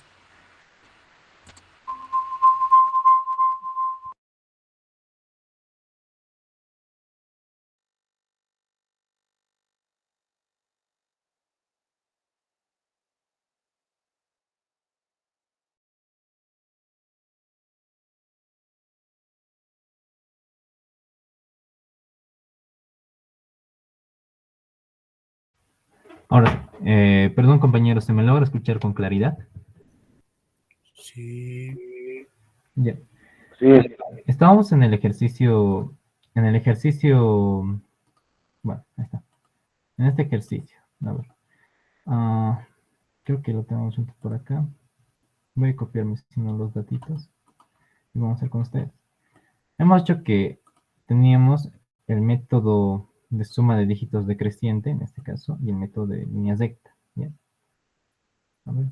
Ahora, perdón compañero, ¿se me logra escuchar con claridad? Sí. Ya. Sí, Estábamos en el ejercicio, bueno, ahí está, en este ejercicio, a ver, ah, creo que lo tenemos junto por acá, voy a copiarme si no los datitos y vamos a hacer con ustedes. Hemos dicho que teníamos el método de suma de dígitos decreciente, en este caso, y el método de líneas rectas, ¿ya? A ver.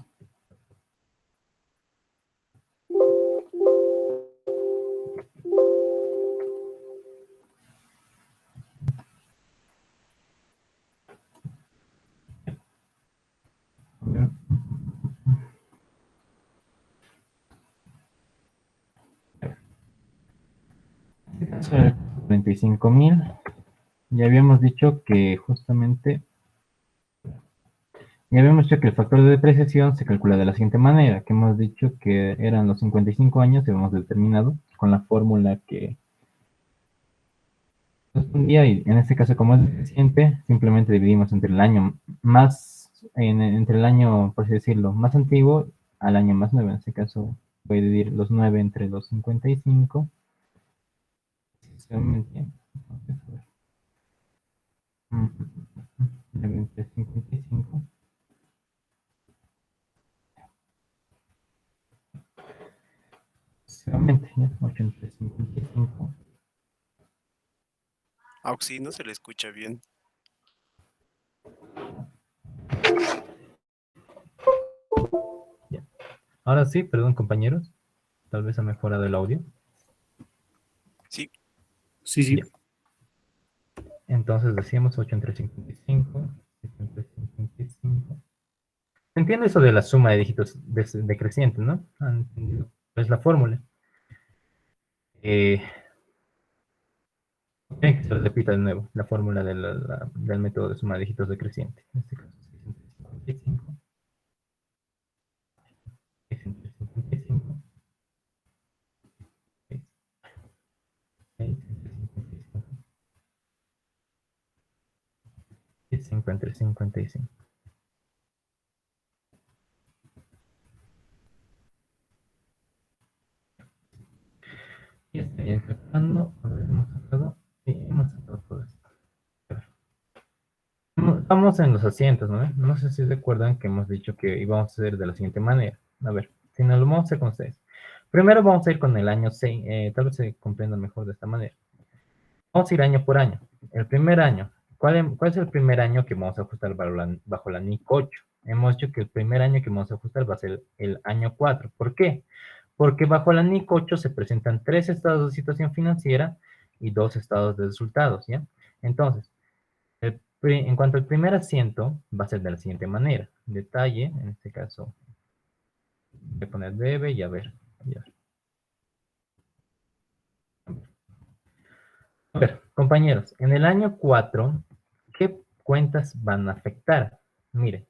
A ver. En este caso, el 35,000. Ya habíamos dicho que justamente, ya habíamos dicho que el factor de depreciación se calcula de la siguiente manera, que hemos dicho que eran los 55 años y hemos determinado con la fórmula que correspondía, y en este caso como es decreciente, simplemente dividimos entre el año más, entre el año, por así decirlo, más antiguo al año más nuevo. En este caso voy a dividir los 9 entre los 55. Sucesivamente. Entonces, a ver. 9 entre 55. Sucesivamente, ¿ya? 8 entre 55. Auxi, no se le escucha bien. Ya. Ahora sí, perdón compañeros, tal vez ha mejorado el audio. Sí. sí, sí. Ya. Entonces decíamos 8 entre 55, 7 entre 55. Entiendo eso de la suma de dígitos decrecientes, ¿no? ¿Han entendido? Es la fórmula. Eh, que se repita de nuevo, la fórmula del método de suma de dígitos decreciente. En este caso, 6 entre 55, 6 entre 55, 5 entre 55. Y estaría calculando, a ver, hemos sacado, sí, hemos sacado todo esto. Estamos en los asientos, ¿no? No sé si recuerdan que hemos dicho que íbamos a hacer de la siguiente manera. A ver, si nos lo vamos a hacer con ustedes. Primero vamos a ir con el año 6, tal vez se comprenda mejor de esta manera. Vamos a ir año por año. El primer año, ¿cuál es el primer año que vamos a ajustar bajo la NIC 8? Hemos dicho que el primer año que vamos a ajustar va a ser el año 4. ¿Por qué? Porque bajo la NIC 8 se presentan 3 estados de situación financiera y 2 estados de resultados, ¿ya? Entonces, en cuanto al primer asiento, va a ser de la siguiente manera. Detalle, en este caso, voy a poner debe y a ver. Ya. A ver, compañeros, en el año 4, ¿qué cuentas van a afectar? Miren,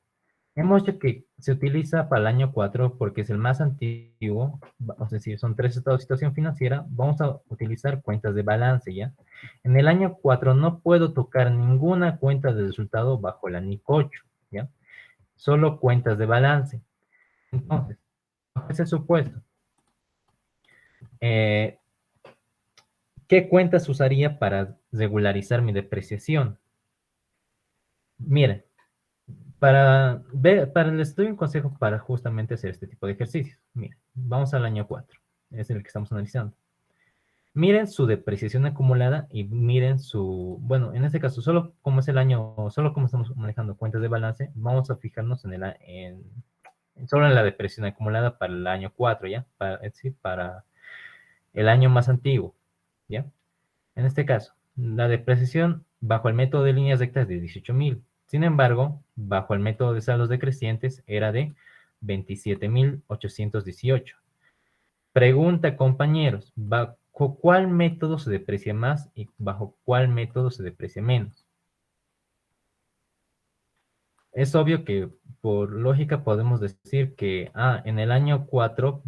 hemos dicho que se utiliza para el año 4 porque es el más antiguo, es decir, son 3 estados de situación financiera, vamos a utilizar cuentas de balance, ¿ya? En el año 4 no puedo tocar ninguna cuenta de resultado bajo la NIC 8, ¿ya? Solo cuentas de balance. Entonces, bajo ese supuesto, eh, ¿qué cuentas usaría para regularizar mi depreciación? Miren, les doy un consejo para justamente hacer este tipo de ejercicios. Miren, vamos al año 4, es el que estamos analizando. Miren su depreciación acumulada y miren bueno, en este caso, solo como es el año, solo como estamos manejando cuentas de balance, vamos a fijarnos solo en la depreciación acumulada para el año 4, ¿ya? Es decir, para el año más antiguo, ¿ya? En este caso, la depreciación bajo el método de líneas rectas es de 18,000. Sin embargo, bajo el método de saldos decrecientes era de 27,818. Pregunta, compañeros, ¿bajo cuál método se deprecia más y bajo cuál método se deprecia menos? Es obvio que por lógica podemos decir que en el año 4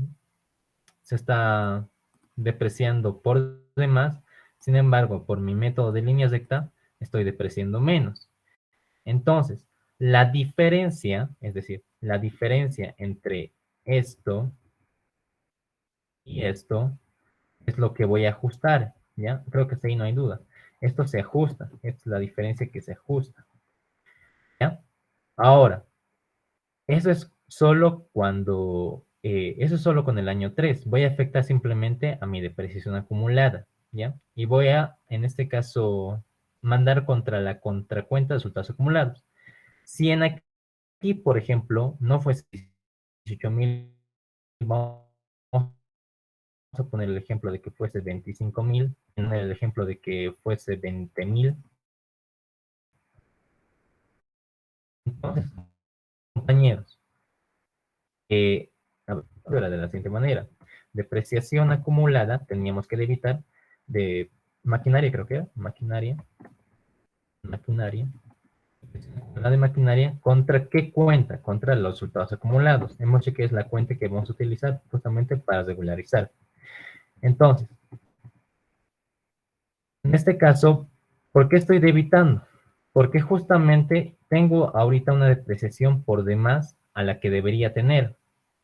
se está depreciando por demás, sin embargo, por mi método de línea recta, estoy depreciando menos. Entonces, La diferencia, es decir, la diferencia entre esto y esto es lo que voy a ajustar, ¿ya? Creo que ahí no hay duda. Esto se ajusta, esta es la diferencia que se ajusta, ¿ya? Ahora, eso es solo cuando, eso es solo con el año 3. Voy a afectar simplemente a mi depreciación acumulada, ¿ya? Y voy a, en este caso, mandar contra la contracuenta de resultados acumulados. Si en aquí, por ejemplo, no fuese 18,000, vamos a poner el ejemplo de que fuese 25,000, en el ejemplo de que fuese 20,000. Entonces, compañeros, a ver, era de la siguiente manera. Depreciación acumulada, teníamos que debitar de maquinaria, creo que era, maquinaria, la de maquinaria, ¿contra qué cuenta? Contra los resultados acumulados. Hemos dicho que es la cuenta que vamos a utilizar justamente para regularizar. Entonces, en este caso, ¿por qué estoy debitando? Porque justamente tengo ahorita una depreciación por demás a la que debería tener.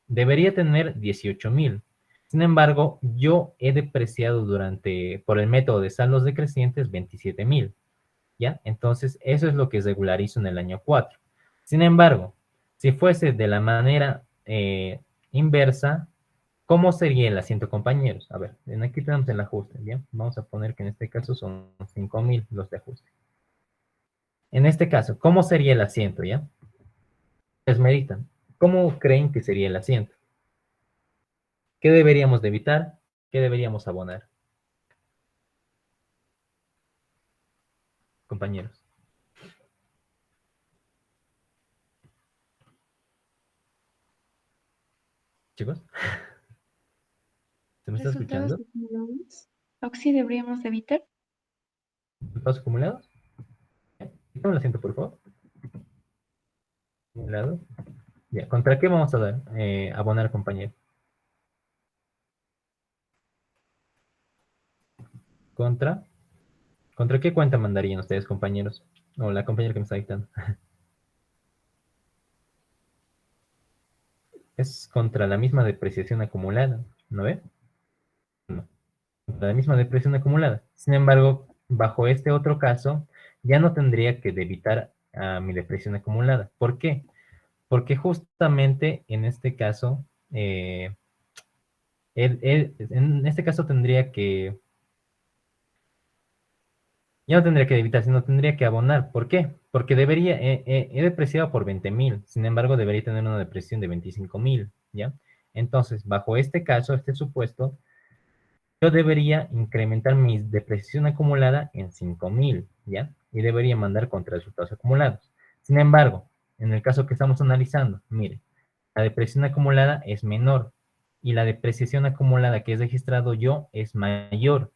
Debería tener 18,000. Sin embargo, yo he depreciado por el método de saldos decrecientes 27,000. ¿Ya? Entonces, eso es lo que regularizo en el año 4. Sin embargo, si fuese de la manera inversa, ¿cómo sería el asiento, compañeros? A ver, aquí tenemos el ajuste, ¿bien? Vamos a poner que en este caso son 5,000 los de ajuste. En este caso, ¿cómo sería el asiento, ya? Ustedes meditan. ¿Cómo creen que sería el asiento? ¿Qué deberíamos de evitar? ¿Qué deberíamos abonar? Compañeros. Chicos, ¿se me está Resultados escuchando? acumulados. Oxy deberíamos evitar. ¿Resultados acumulados? Quítame el asiento, por favor. Acumulado. Ya, ¿contra qué vamos a dar? Abonar, compañero. ¿Contra? ¿Contra qué cuenta mandarían ustedes, compañeros? O la compañera que me está dictando. Es contra la misma depreciación acumulada, ¿no ve? No. Contra la misma depreciación acumulada. Sin embargo, bajo este otro caso, ya no tendría que debitar a mi depreciación acumulada. ¿Por qué? Porque justamente en este caso, en este caso ya no tendría que debitar, sino tendría que abonar. ¿Por qué? Porque he depreciado por 20,000, sin embargo debería tener una depreciación de 25,000, ¿ya? Entonces, bajo este caso, este supuesto, yo debería incrementar mi depreciación acumulada en 5,000, ¿ya? Y debería mandar contra resultados acumulados. Sin embargo, en el caso que estamos analizando, mire, la depreciación acumulada es menor y la depreciación acumulada que he registrado yo es mayor,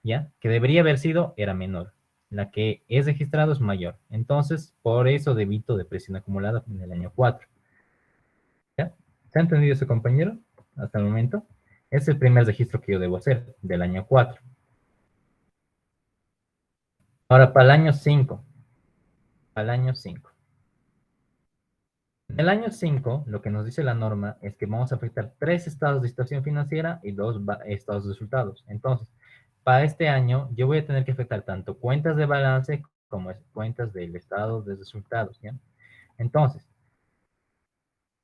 ¿ya? Que debería haber sido, era menor. La que es registrado es mayor. Entonces, por eso debito depreciación acumulada en el año 4. ¿Ya? ¿Se ha entendido eso, compañero? Hasta el momento. Es el primer registro que yo debo hacer, del año 4. Ahora, para el año 5. Para el año 5. En el año 5, lo que nos dice la norma es que vamos a afectar 3 estados de situación financiera y 2 estados de resultados. Entonces, para este año, yo voy a tener que afectar tanto cuentas de balance como cuentas del estado de resultados, ¿ya? Entonces,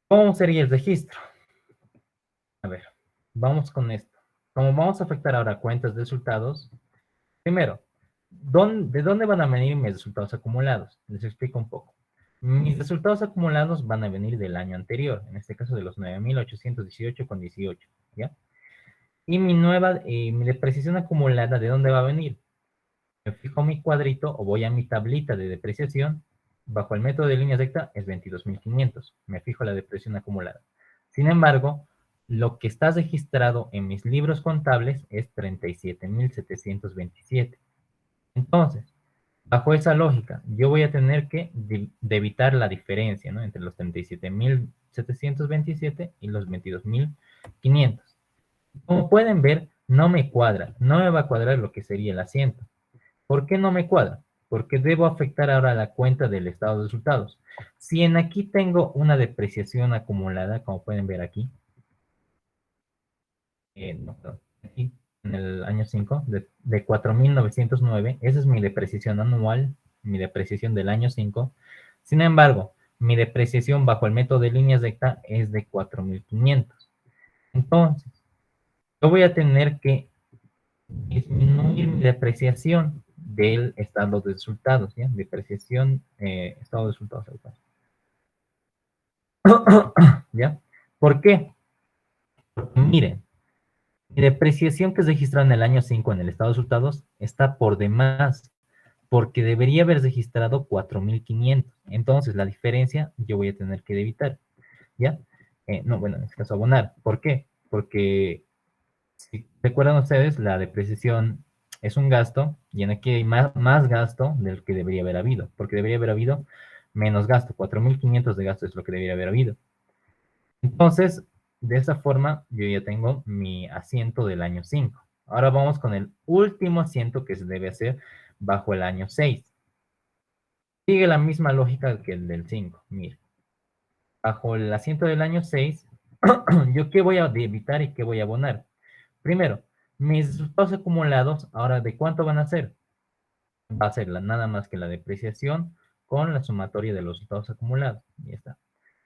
¿cómo sería el registro? A ver, vamos con esto. Como vamos a afectar ahora cuentas de resultados, primero, ¿de dónde van a venir mis resultados acumulados? Les explico un poco. Mis resultados acumulados van a venir del año anterior, en este caso de los 9,818,18, ¿ya? Y mi depreciación acumulada, ¿de dónde va a venir? Me fijo mi cuadrito o voy a mi tablita de depreciación. Bajo el método de línea recta es 22,500. Me fijo la depreciación acumulada. Sin embargo, lo que está registrado en mis libros contables es 37,727. Entonces, bajo esa lógica, yo voy a tener que debitar la diferencia, ¿no? Entre los 37,727 y los 22,500. Como pueden ver, no me cuadra, no me va a cuadrar lo que sería el asiento. ¿Por qué no me cuadra? Porque debo afectar ahora la cuenta del estado de resultados. Si en aquí tengo una depreciación acumulada, como pueden ver aquí, no, perdón, aquí en el año 5 de 4.909, esa es mi depreciación anual, mi depreciación del año 5. Sin embargo, mi depreciación bajo el método de líneas recta es de 4.500. Entonces, yo voy a tener que disminuir mi depreciación del estado de resultados, ¿ya? Depreciación, estado de resultados. ¿Ya? ¿Por qué? Porque miren, mi depreciación que es registrada en el año 5 en el estado de resultados está por demás, porque debería haber registrado 4.500. Entonces, la diferencia yo voy a tener que debitar, ¿ya? No, bueno, en este caso abonar. ¿Por qué? Porque, si recuerdan ustedes, la depreciación es un gasto, y en aquí hay más gasto del que debería haber habido, porque debería haber habido menos gasto. 4.500 de gasto es lo que debería haber habido. Entonces, de esa forma, yo ya tengo mi asiento del año 5. Ahora vamos con el último asiento que se debe hacer bajo el año 6. Sigue la misma lógica que el del 5. Mire, bajo el asiento del año 6, ¿yo qué voy a debitar y qué voy a abonar? Primero, mis resultados acumulados, ahora, ¿de cuánto van a ser? Va a ser nada más que la depreciación con la sumatoria de los resultados acumulados. Y está.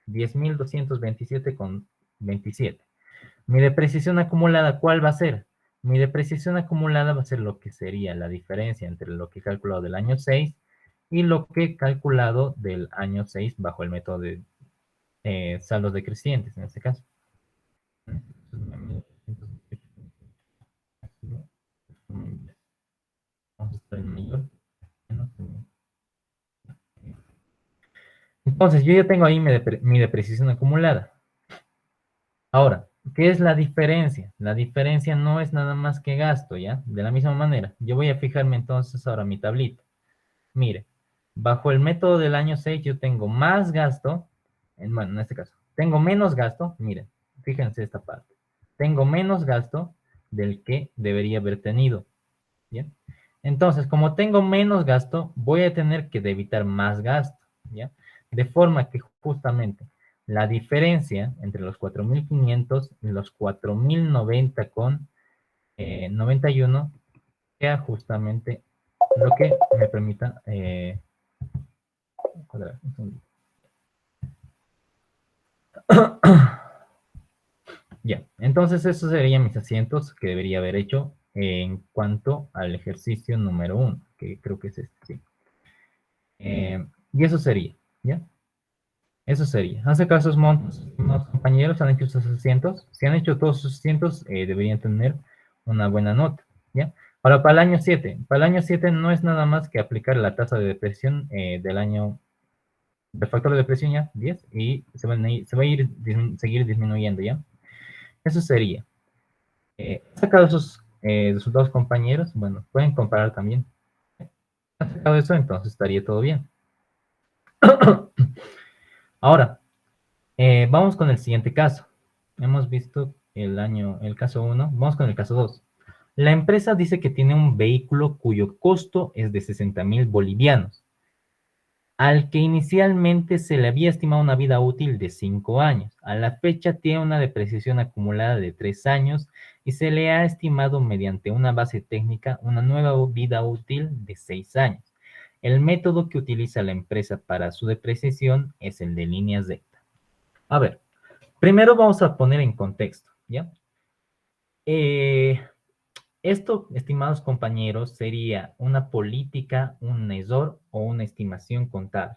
10.227,27. Mi depreciación acumulada, ¿cuál va a ser? Mi depreciación acumulada va a ser lo que sería la diferencia entre lo que he calculado del año 6 y lo que he calculado del año 6 bajo el método de saldos decrecientes, en este caso. Entonces, yo ya tengo ahí mi depreciación acumulada. Ahora, ¿qué es la diferencia? La diferencia no es nada más que gasto, ¿ya? De la misma manera, yo voy a fijarme entonces ahora mi tablita. Mire, bajo el método del año 6 yo tengo más gasto, bueno, en este caso, tengo menos gasto, miren, fíjense esta parte. Tengo menos gasto del que debería haber tenido, ¿ya? Entonces, como tengo menos gasto, voy a tener que debitar más gasto, ¿ya? De forma que justamente la diferencia entre los 4.500 y los 4.090,91 sea justamente lo que me permita cuadrar. Ya, entonces esos serían mis asientos que debería haber hecho en cuanto al ejercicio número 1, que creo que es este, sí. Y eso sería, ¿ya? Eso sería. Hace casos, montos, compañeros, han hecho sus asientos. Si han hecho todos sus asientos, deberían tener una buena nota, ¿ya? Ahora, para el año 7. Para el año 7 no es nada más que aplicar la tasa de depresión del año, del factor de depresión ya, 10, y se va a ir, seguir disminuyendo, ¿ya? Eso sería. Sacado esos resultados, compañeros, bueno, pueden comparar también. Han sacado eso, entonces estaría todo bien. Ahora, vamos con el siguiente caso. Hemos visto el caso 1, vamos con el caso 2. La empresa dice que tiene un vehículo cuyo costo es de 60.000 bolivianos, al que inicialmente se le había estimado una vida útil de 5 años. A la fecha tiene una depreciación acumulada de 3 años y se le ha estimado mediante una base técnica una nueva vida útil de 6 años. El método que utiliza la empresa para su depreciación es el de líneas rectas. A ver, primero vamos a poner en contexto, ¿ya? Esto, estimados compañeros, sería una política, un error o una estimación contable.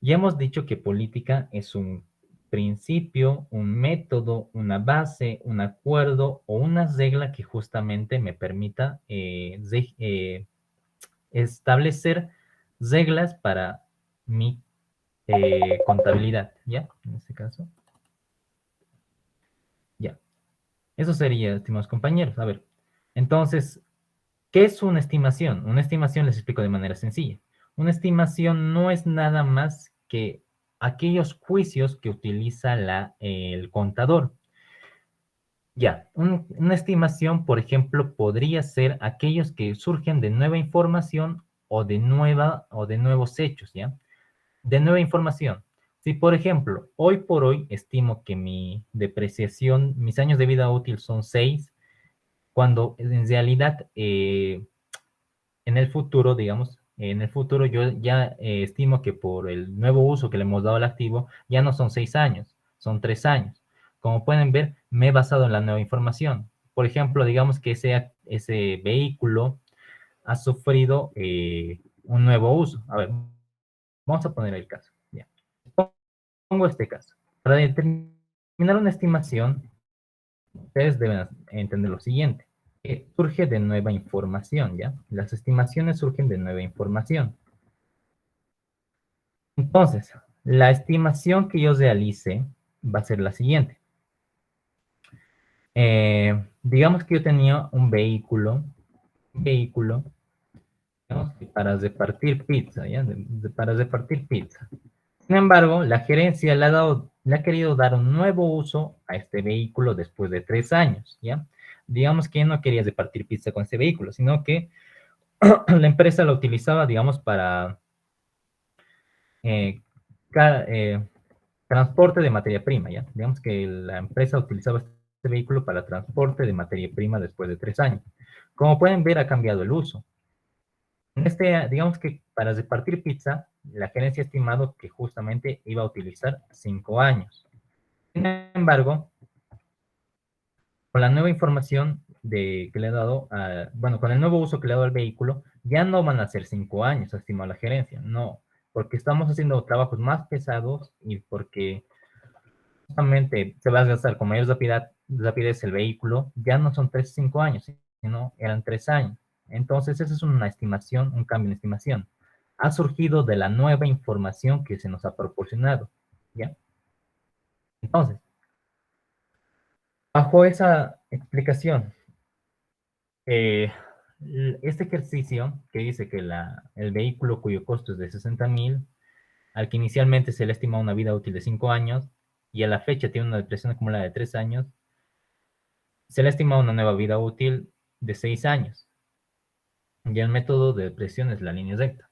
Ya hemos dicho que política es un principio, un método, una base, un acuerdo o una regla que justamente me permita establecer reglas para mi contabilidad, ¿ya? En este caso. Ya. Eso sería, estimados compañeros. A ver, entonces, ¿qué es una estimación? Una estimación les explico de manera sencilla. Una estimación no es nada más que aquellos juicios que utiliza el contador. Ya, una estimación, por ejemplo, podría ser aquellos que surgen de nueva información o de nuevos hechos, ¿ya? De nueva información. Si, por ejemplo, hoy por hoy estimo que mi depreciación, mis años de vida útil son 6, cuando en realidad en el futuro, digamos, en el futuro yo ya estimo que por el nuevo uso que le hemos dado al activo, ya no son 6 años, son 3 años. Como pueden ver, me he basado en la nueva información. Por ejemplo, digamos que ese vehículo ha sufrido un nuevo uso. A ver, vamos a poner el caso. Ya. Pongo este caso. Para determinar una estimación, ustedes deben entender lo siguiente. Surge de nueva información, ¿ya? Las estimaciones surgen de nueva información. Entonces, la estimación que yo realice va a ser la siguiente. Digamos que yo tenía un vehículo, digamos, para repartir pizza, ¿ya? Para repartir pizza. Sin embargo, la gerencia le ha querido dar un nuevo uso a este vehículo después de 3 años, ¿ya? Digamos que no quería repartir pizza con este vehículo, sino que la empresa lo utilizaba, digamos, para eh, transporte de materia prima, ¿ya? Digamos que la empresa utilizaba este vehículo para transporte de materia prima después de 3 años. Como pueden ver, ha cambiado el uso. Digamos que para repartir pizza, la gerencia ha estimado que justamente iba a utilizar 5 años. Sin embargo, con la nueva información que le he dado, bueno, con el nuevo uso que le he dado al vehículo, ya no van a ser 5 años, ha estimado la gerencia. No, porque estamos haciendo trabajos más pesados y porque justamente se va a gastar con mayor rapidez el vehículo, ya no son 3 o 5 años, sino eran 3 años. Entonces, esa es una estimación, un cambio en estimación. Ha surgido de la nueva información que se nos ha proporcionado, ¿ya? Entonces, bajo esa explicación, eh, este ejercicio que dice que el vehículo cuyo costo es de 60.000, al que inicialmente se le estima una vida útil de 5 años y a la fecha tiene una depresión acumulada de 3 años, se le estima una nueva vida útil de 6 años. Y el método de depresión es la línea recta.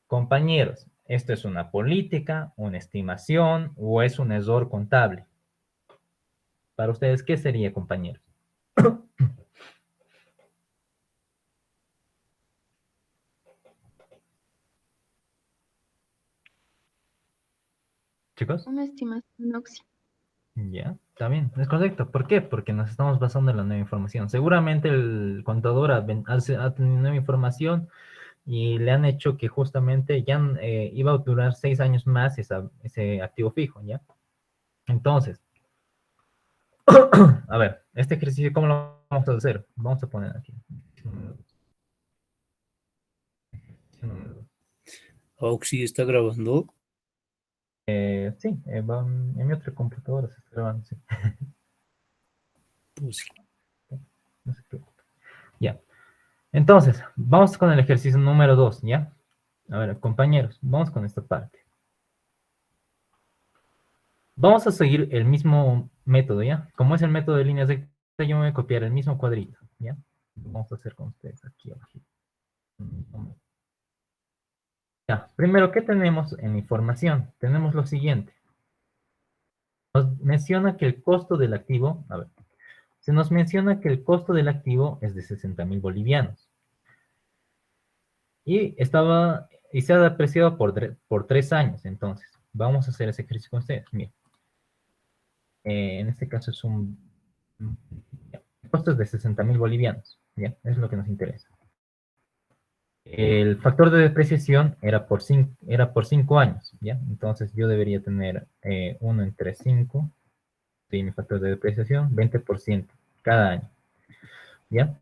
Compañeros, ¿esto es una política, una estimación o es un error contable? Para ustedes, ¿qué sería, compañeros? Chicos, Una estimación, Oxy. ya, está bien, es correcto. ¿Por qué? Porque nos estamos basando en la nueva información. Seguramente el contador ha tenido nueva información y le han hecho que justamente ya iba a durar 6 años más ese activo fijo, ¿ya? Entonces, a ver, este ejercicio, ¿cómo lo vamos a hacer? Vamos a poner aquí. Oxy está grabando. Sí, en mi otra computadora se está grabando, sí. Pues sí. No se preocupe. Ya. Entonces, vamos con el ejercicio número 2, ¿ya? A ver, compañeros, vamos con esta parte. Vamos a seguir el mismo método, ¿ya? Como es el método de líneas rectas, yo me voy a copiar el mismo cuadrito, ¿ya? Vamos a hacer con ustedes aquí abajo. Ya, primero, ¿qué tenemos en información? Tenemos lo siguiente. Nos menciona que el costo del activo, a ver, se nos menciona que el costo del activo es de 60.000 bolivianos. Y se ha depreciado por 3 años, entonces. Vamos a hacer ese ejercicio con ustedes. Miren, en este caso es el costo es de 60.000 bolivianos, ¿ya? Es lo que nos interesa. El factor de depreciación era por 5 años, ¿ya? Entonces yo debería tener 1 entre 5, sí, mi factor de depreciación, 20% cada año, ¿ya?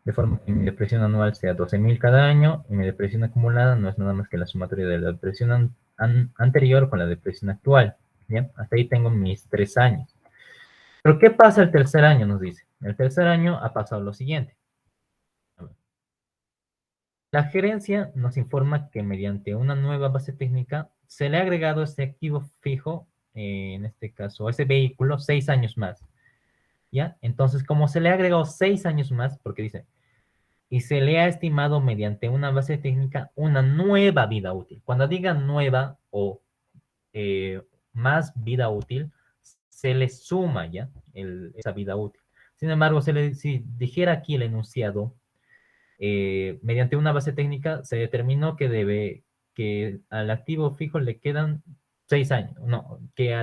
De forma que mi depresión anual sea 12.000 cada año y mi depresión acumulada no es nada más que la sumatoria de la depresión anterior con la depresión actual, ¿ya? Hasta ahí tengo mis 3 años. Pero ¿qué pasa el tercer año? Nos dice. El tercer año ha pasado lo siguiente. La gerencia nos informa que mediante una nueva base técnica se le ha agregado este activo fijo, en este caso, a ese vehículo, 6 años más. ¿ya? Entonces, como se le ha agregado 6 años más, porque dice, y se le ha estimado mediante una base técnica una nueva vida útil. Cuando diga nueva o más vida útil, se le suma ya esa vida útil. Sin embargo, si dijera aquí el enunciado, mediante una base técnica se determinó que al activo fijo le quedan 6 años. No, que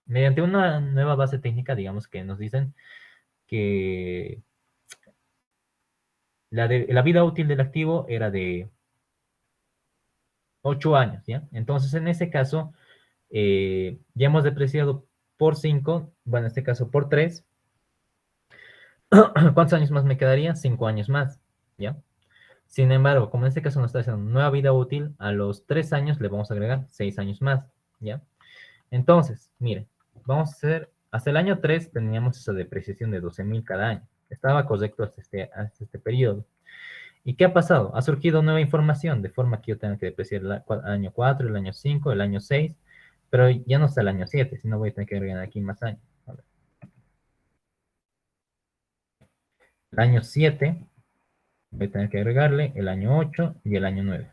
mediante una nueva base técnica, digamos que nos dicen que la vida útil del activo era de 8 años, ¿ya? Entonces, en ese caso, ya hemos depreciado por 5, bueno, en este caso por 3. ¿Cuántos años más me quedaría? 5 años más, ¿ya? Sin embargo, como en este caso nos está haciendo nueva vida útil, a los 3 años le vamos a agregar 6 años más, ¿ya? Entonces, mire, vamos a hacer, hasta el año 3 teníamos esa depreciación de 12,000 cada año. Estaba correcto hasta este periodo. ¿Y qué ha pasado? Ha surgido nueva información, de forma que yo tengo que depreciar el año 4, el año 5, el año 6, pero ya no está el año 7, sino voy a tener que agregar aquí más años. A ver. El año 7, voy a tener que agregarle el año 8 y el año 9.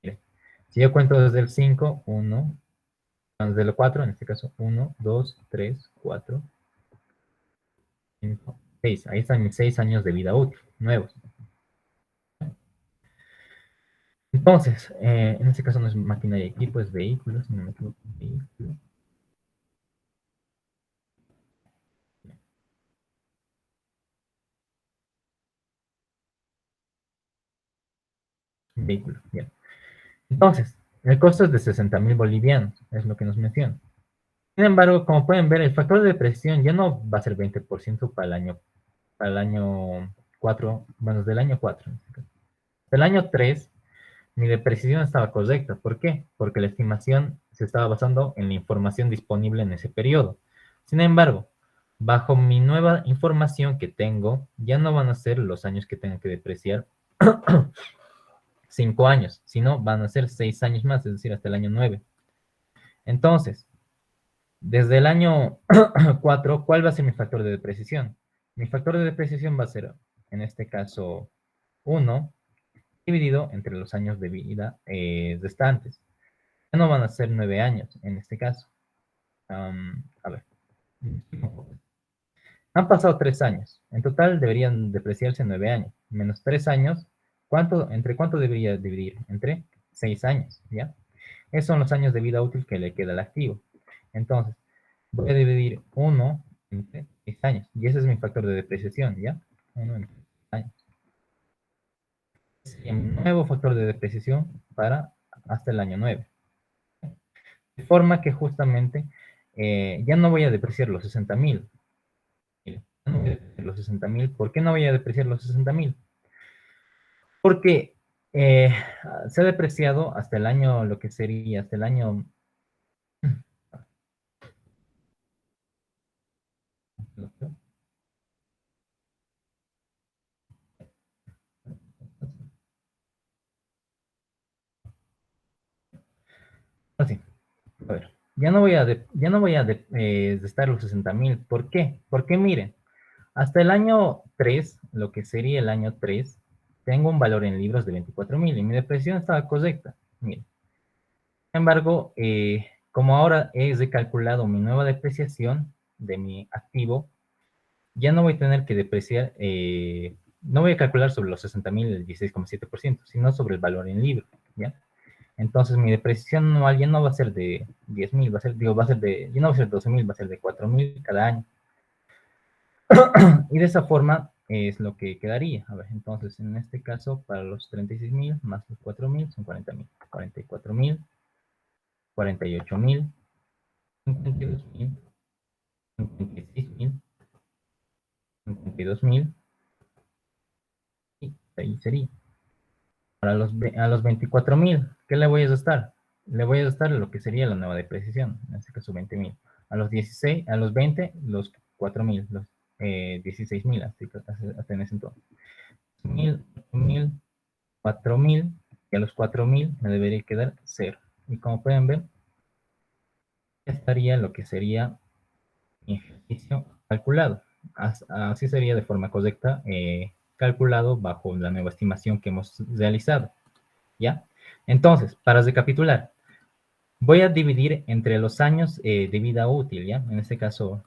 Mire, si yo cuento desde el 5, 1, desde el 4, en este caso, 1, 2, 3, 4, 5, 6. Ahí están mis 6 años de vida útil, nuevos. Entonces, en este caso no es máquina y equipo, es vehículos, si no me equivoco, vehículo. Vehículo, bien. Entonces, el costo es de 60,000 bolivianos, es lo que nos menciona. Sin embargo, como pueden ver, el factor de depreciación ya no va a ser 20% para el año 4, bueno, del año 4. En este caso. Del año 3, mi depreciación estaba correcta. ¿Por qué? Porque la estimación se estaba basando en la información disponible en ese periodo. Sin embargo, bajo mi nueva información que tengo, ya no van a ser los años que tengo que depreciar 5 años, sino van a ser 6 años más, es decir, hasta el año 9. Entonces, desde el año 4, ¿cuál va a ser mi factor de depreciación? Mi factor de depreciación va a ser, en este caso, 1 dividido entre los años de vida restantes. Ya no van a ser 9 años en este caso. A ver. Han pasado 3 años. En total deberían depreciarse 9 años. Menos 3 años. ¿Entre cuánto debería dividir? Entre 6 años, ¿ya? Esos son los años de vida útil que le queda al activo. Entonces, voy a dividir 1 entre 6 años. Y ese es mi factor de depreciación, ¿ya? 1 entre 6 años. Sería mi nuevo factor de depreciación para hasta el año 9. De forma que justamente ya no voy a depreciar los 60,000. No voy a depreciar los 60,000. ¿Por qué no voy a depreciar los 60,000? Porque se ha depreciado hasta el año, lo que sería, hasta el año... Así, a ver, ya no voy a restar los 60,000. ¿Por qué? Porque miren, hasta el año 3, lo que sería el año 3, tengo un valor en libros de 24,000 y mi depreciación estaba correcta. Miren. Sin embargo, como ahora he recalculado mi nueva depreciación de mi activo, ya no voy a tener que depreciar, no voy a calcular sobre los 60,000 el 16,7%, sino sobre el valor en libro, ¿ya? Entonces mi depreciación anual ya no va a ser de 10,000, ya no va a ser de 12,000, va a ser de 4,000 cada año. Y de esa forma es lo que quedaría. A ver, entonces en este caso, para los 36,000 más los 4,000 son 40,000. 44,000, 48,000, 52,000, 56,000, 52,000, y ahí sería. A los 24,000, ¿qué le voy a restar? Le voy a restar lo que sería la nueva depreciación, en este caso 20,000. A los 16, a los 20, los 4,000, los 16,000, hasta en ese entonces. 1,000, 8,000, 4,000, y a los 4,000 me debería quedar 0. Y como pueden ver, estaría lo que sería mi ejercicio calculado. Así sería de forma correcta, calculado bajo la nueva estimación que hemos realizado, ¿ya? Entonces, para recapitular, voy a dividir entre los años de vida útil, ¿ya? En este caso,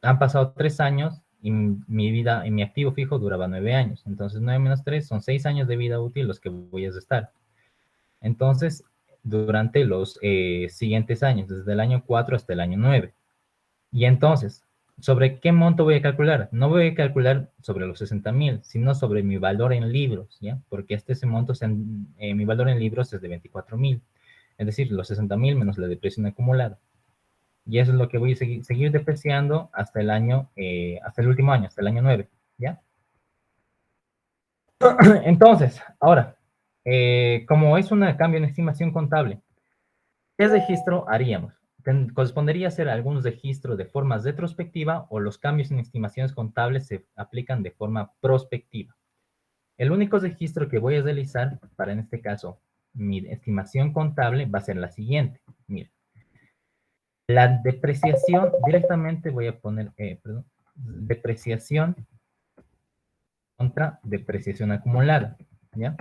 han pasado 3 años y mi activo fijo duraba 9 años. Entonces, 9 menos 3 son 6 años de vida útil los que voy a restar. Entonces, durante los siguientes años, desde el año 4 hasta el año 9. Y entonces, ¿sobre qué monto voy a calcular? No voy a calcular sobre los 60,000, sino sobre mi valor en libros, ¿ya? Porque ese monto, mi valor en libros es de 24,000. Es decir, los 60,000 menos la depreciación acumulada. Y eso es lo que voy a seguir depreciando hasta el año, hasta el último año, hasta el año 9, ¿ya? Entonces, ahora, como es un cambio en estimación contable, ¿qué registro haríamos? Correspondería hacer algunos registros de forma retrospectiva o los cambios en estimaciones contables se aplican de forma prospectiva. El único registro que voy a realizar para, en este caso, mi estimación contable va a ser la siguiente. Mira, la depreciación, directamente voy a poner, perdón, depreciación contra depreciación acumulada, ¿ya?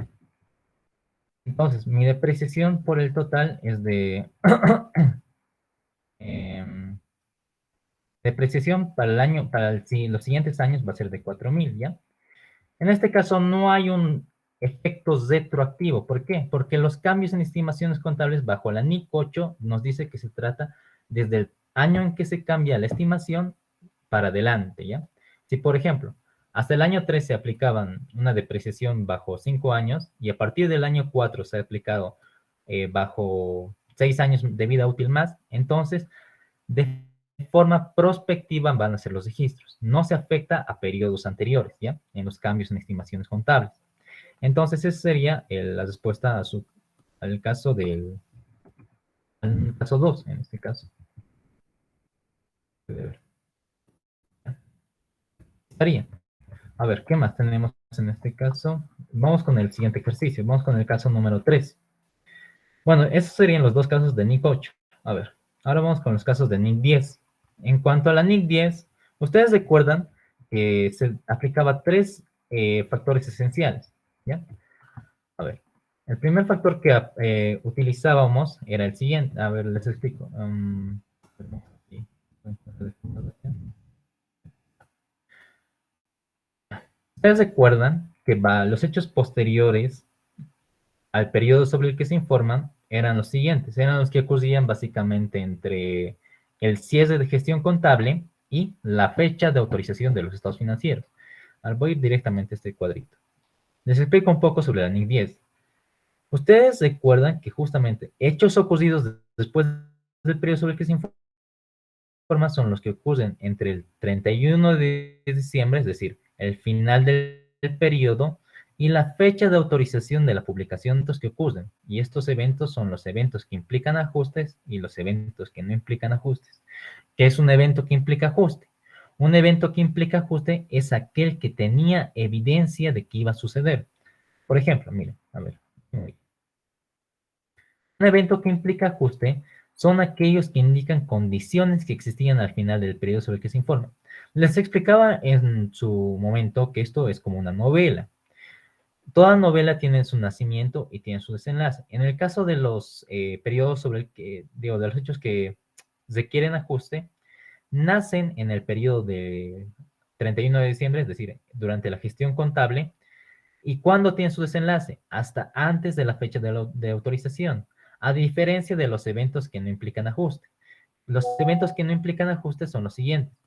Entonces, mi depreciación por el total es de... depreciación para el año, los siguientes años va a ser de 4,000, ¿ya? En este caso no hay un efecto retroactivo. ¿Por qué? Porque los cambios en estimaciones contables bajo la NIC 8 nos dice que se trata desde el año en que se cambia la estimación para adelante, ¿ya? Si, por ejemplo, hasta el año 3 se aplicaban una depreciación bajo 5 años y a partir del año 4 se ha aplicado bajo 6 años de vida útil más, entonces, de forma prospectiva van a ser los registros. No se afecta a periodos anteriores, ¿ya? En los cambios en estimaciones contables. Entonces, esa sería la respuesta al caso al caso 2, en este caso. Estaría. A ver, ¿qué más tenemos en este caso? Vamos con el siguiente ejercicio. Vamos con el caso número 3. Bueno, esos serían los dos casos de NIC 8. A ver, ahora vamos con los casos de NIC 10. En cuanto a la NIC 10, ustedes recuerdan que se aplicaba 3 factores esenciales, ¿ya? A ver, el primer factor que utilizábamos era el siguiente. A ver, les explico. Ustedes recuerdan que los hechos posteriores al periodo sobre el que se informan eran los siguientes. Eran los que ocurrían básicamente entre el cierre de gestión contable y la fecha de autorización de los estados financieros. Ahora voy a ir directamente a este cuadrito. Les explico un poco sobre la NIC 10. Ustedes recuerdan que justamente hechos ocurridos después del periodo sobre el que se informa son los que ocurren entre el 31 de diciembre, es decir, el final del periodo, y la fecha de autorización de la publicación de eventos que ocurren. Y estos eventos son los eventos que implican ajustes y los eventos que no implican ajustes. ¿Qué es un evento que implica ajuste? Un evento que implica ajuste es aquel que tenía evidencia de que iba a suceder. Por ejemplo, miren, a ver. Un evento que implica ajuste son aquellos que indican condiciones que existían al final del periodo sobre el que se informa. Les explicaba en su momento que esto es como una novela. Toda novela tiene su nacimiento y tiene su desenlace. En el caso de los periodos sobre el que, digo, de los hechos que requieren ajuste, nacen en el periodo de 31 de diciembre, es decir, durante la gestión contable. ¿Y cuándo tiene su desenlace? Hasta antes de la fecha de autorización, a diferencia de los eventos que no implican ajuste. Los eventos que no implican ajuste son los siguientes.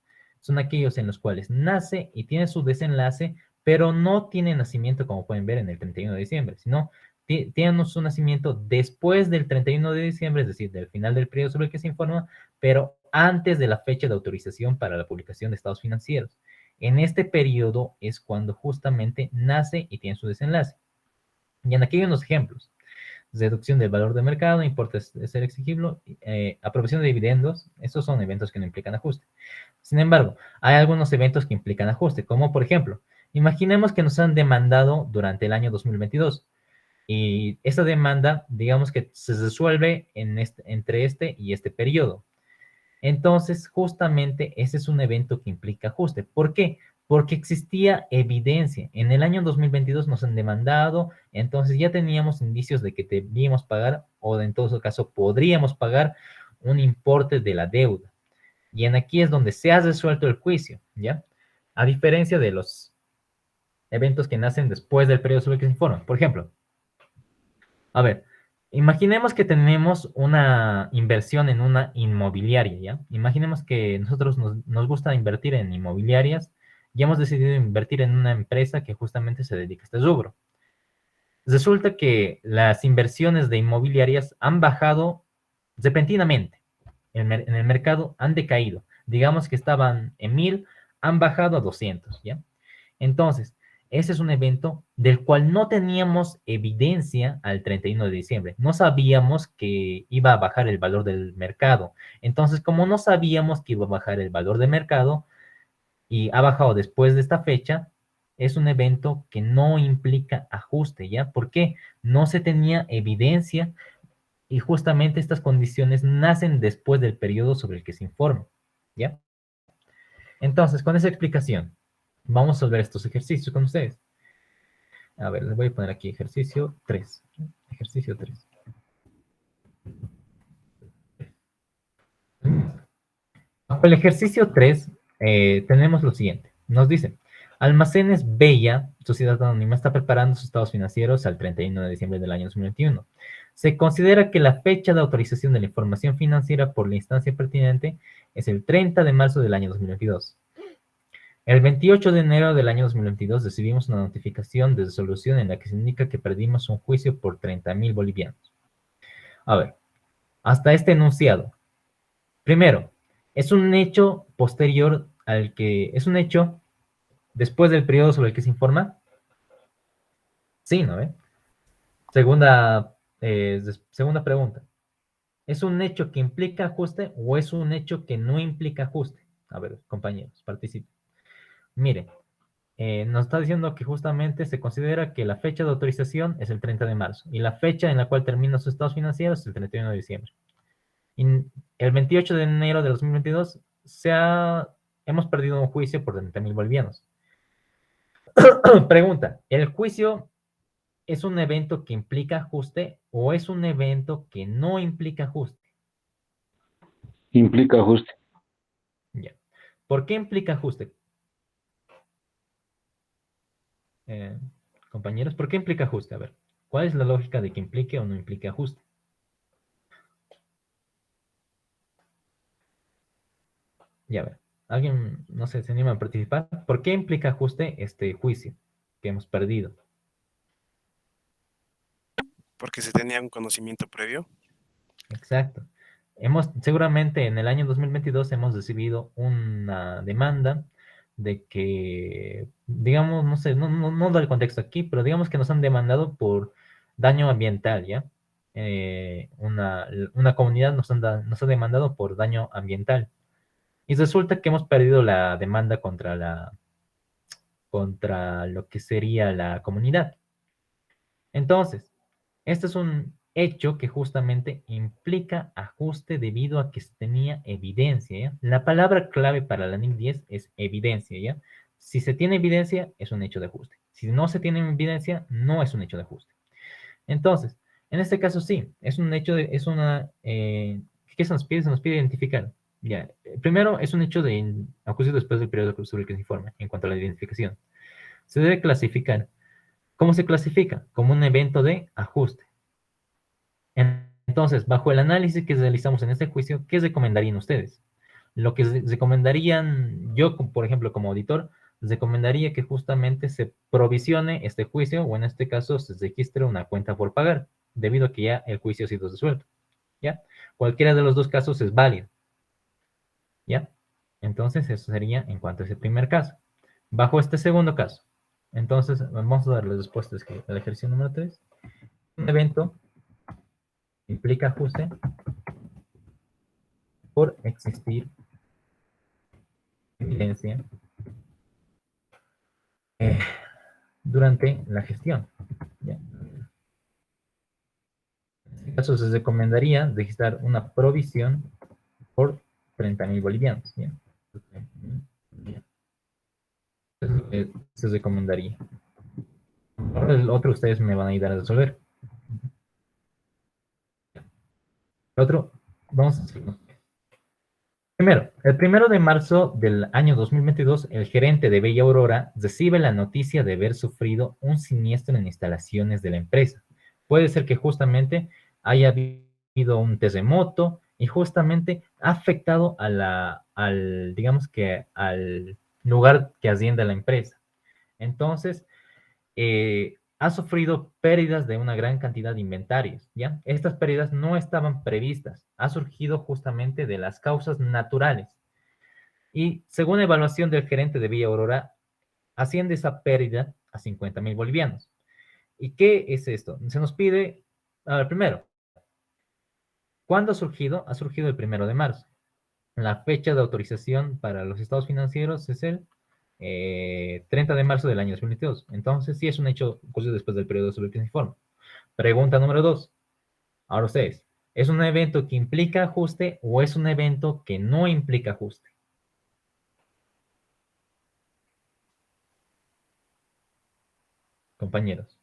Son aquellos en los cuales nace y tiene su desenlace, pero no tiene nacimiento, como pueden ver en el 31 de diciembre, sino tienen su nacimiento después del 31 de diciembre, es decir, del final del periodo sobre el que se informa, pero antes de la fecha de autorización para la publicación de estados financieros. En este periodo es cuando justamente nace y tiene su desenlace. Y en aquí hay unos ejemplos. Reducción del valor de mercado, importe ser exigible, aprobación de dividendos. Estos son eventos que no implican ajuste. Sin embargo, hay algunos eventos que implican ajuste, como por ejemplo, imaginemos que nos han demandado durante el año 2022 y esta demanda, digamos que se resuelve entre este y este periodo. Entonces, justamente ese es un evento que implica ajuste. ¿Por qué? Porque existía evidencia. En el año 2022 nos han demandado, entonces ya teníamos indicios de que debíamos pagar, o en todo caso podríamos pagar un importe de la deuda. Y en aquí es donde se ha resuelto el juicio, ¿ya? A diferencia de los eventos que nacen después del periodo sobre el que se informa. Por ejemplo, a ver, imaginemos que tenemos una inversión en una inmobiliaria, ¿ya? Imaginemos que nosotros nos gusta invertir en inmobiliarias y hemos decidido invertir en una empresa que justamente se dedica a este rubro. Resulta que las inversiones de inmobiliarias han bajado repentinamente. En el mercado han decaído. Digamos que estaban en 1000, han bajado a 200, ¿ya? Entonces, ese es un evento del cual no teníamos evidencia al 31 de diciembre. No sabíamos que iba a bajar el valor del mercado. Entonces, como no sabíamos que iba a bajar el valor del mercado y ha bajado después de esta fecha, es un evento que no implica ajuste, ¿ya? ¿Por qué? No se tenía evidencia y justamente estas condiciones nacen después del periodo sobre el que se informa, ¿ya? Entonces, con esa explicación, vamos a ver estos ejercicios con ustedes. A ver, les voy a poner aquí ejercicio 3. Ejercicio 3. Para el ejercicio 3, tenemos lo siguiente. Nos dice, Almacenes Bella, Sociedad Anónima, está preparando sus estados financieros al 31 de diciembre del año 2021. Se considera que la fecha de autorización de la información financiera por la instancia pertinente es el 30 de marzo del año 2022. El 28 de enero del año 2022 recibimos una notificación de resolución en la que se indica que perdimos un juicio por 30.000 bolivianos. A ver, hasta este enunciado. Primero, ¿es un hecho posterior al que... ¿Es un hecho después del periodo sobre el que se informa? Sí, ¿no? Segunda pregunta. ¿Es un hecho que implica ajuste o es un hecho que no implica ajuste? A ver, compañeros, participen. Miren, nos está diciendo que justamente se considera que la fecha de autorización es el 30 de marzo y la fecha en la cual terminan sus estados financieros es el 31 de diciembre. Y el 28 de enero de 2022 hemos perdido un juicio por 30.000 bolivianos. Pregunta, ¿el juicio es un evento que implica ajuste o es un evento que no implica ajuste? Implica ajuste. Ya. ¿Por qué implica ajuste? Compañeros, ¿por qué implica ajuste? A ver, ¿cuál es la lógica de que implique o no implique ajuste? Ya ver, ¿alguien, no sé, se anima a participar? ¿Por qué implica ajuste este juicio que hemos perdido? Porque se tenía un conocimiento previo. Exacto. Seguramente en el año 2022 hemos recibido una demanda de que, digamos, no sé, no da el contexto aquí, pero digamos que nos han demandado por daño ambiental, ¿ya? Una comunidad nos ha demandado por daño ambiental. Y resulta que hemos perdido la demanda contra lo que sería la comunidad. Entonces, este es un hecho que justamente implica ajuste debido a que se tenía evidencia, ¿ya? La palabra clave para la NIC 10 es evidencia, ¿ya? Si se tiene evidencia, es un hecho de ajuste. Si no se tiene evidencia, no es un hecho de ajuste. Entonces, en este caso sí, es un hecho de, es una, ¿qué se nos pide? Se nos pide identificar. Ya, primero es un hecho de ajuste después del periodo sobre el que se informa en cuanto a la identificación. Se debe clasificar. ¿Cómo se clasifica? Como un evento de ajuste. Entonces, bajo el análisis que realizamos en este juicio, ¿qué recomendarían ustedes? Lo que recomendarían, yo, por ejemplo, como auditor, recomendaría que justamente se provisione este juicio, o en este caso, se registre una cuenta por pagar, debido a que ya el juicio ha sido resuelto, ¿ya? Cualquiera de los dos casos es válido, ¿ya? Entonces, eso sería en cuanto a ese primer caso. Bajo este segundo caso, entonces, vamos a dar las respuestas al ejercicio número 3. Un evento implica ajuste por existir evidencia durante la gestión. ¿Ya? En este caso se recomendaría registrar una provisión por 30.000 bolivianos. ¿Ya? Se recomendaría. Ahora el otro ustedes me van a ayudar a resolver. El otro, vamos a hacerlo. Primero, el 1 de marzo del año 2022, el gerente de Bella Aurora recibe la noticia de haber sufrido un siniestro en instalaciones de la empresa. Puede ser que justamente haya habido un terremoto y justamente ha afectado digamos que al lugar que asciende la empresa. Entonces, ha sufrido pérdidas de una gran cantidad de inventarios, ¿ya? Estas pérdidas no estaban previstas, ha surgido justamente de las causas naturales. Y según evaluación del gerente de Villa Aurora, asciende esa pérdida a 50.000 bolivianos. ¿Y qué es esto? Se nos pide, a ver, primero, ¿cuándo ha surgido? Ha surgido el 1 de marzo. La fecha de autorización para los estados financieros es el 30 de marzo del año 2022. Entonces, sí es un hecho ocurrido después del periodo sobre el que se informa. Pregunta número 2. Ahora ustedes, ¿es un evento que implica ajuste o es un evento que no implica ajuste? Compañeros,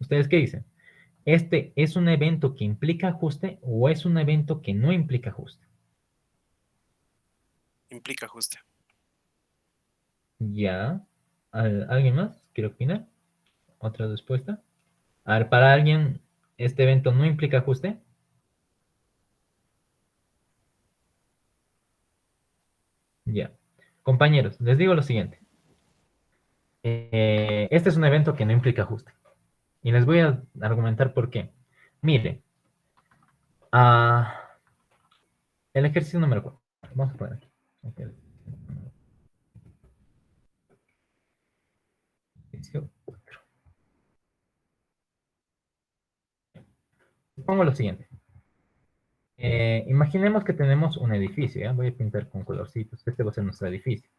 ¿ustedes qué dicen? ¿Este es un evento que implica ajuste o es un evento que no implica ajuste? Implica ajuste. Ya. ¿Alguien más quiere opinar? ¿Otra respuesta? A ver, para alguien, ¿este evento no implica ajuste? Ya. Compañeros, les digo lo siguiente. Este es un evento que no implica ajuste. Y les voy a argumentar por qué. Mire, el ejercicio número 4. Vamos a poner aquí. Okay. Ejercicio 4. Pongo lo siguiente. Imaginemos que tenemos un edificio. ¿Ya? Voy a pintar con colorcitos. Este va a ser nuestro edificio.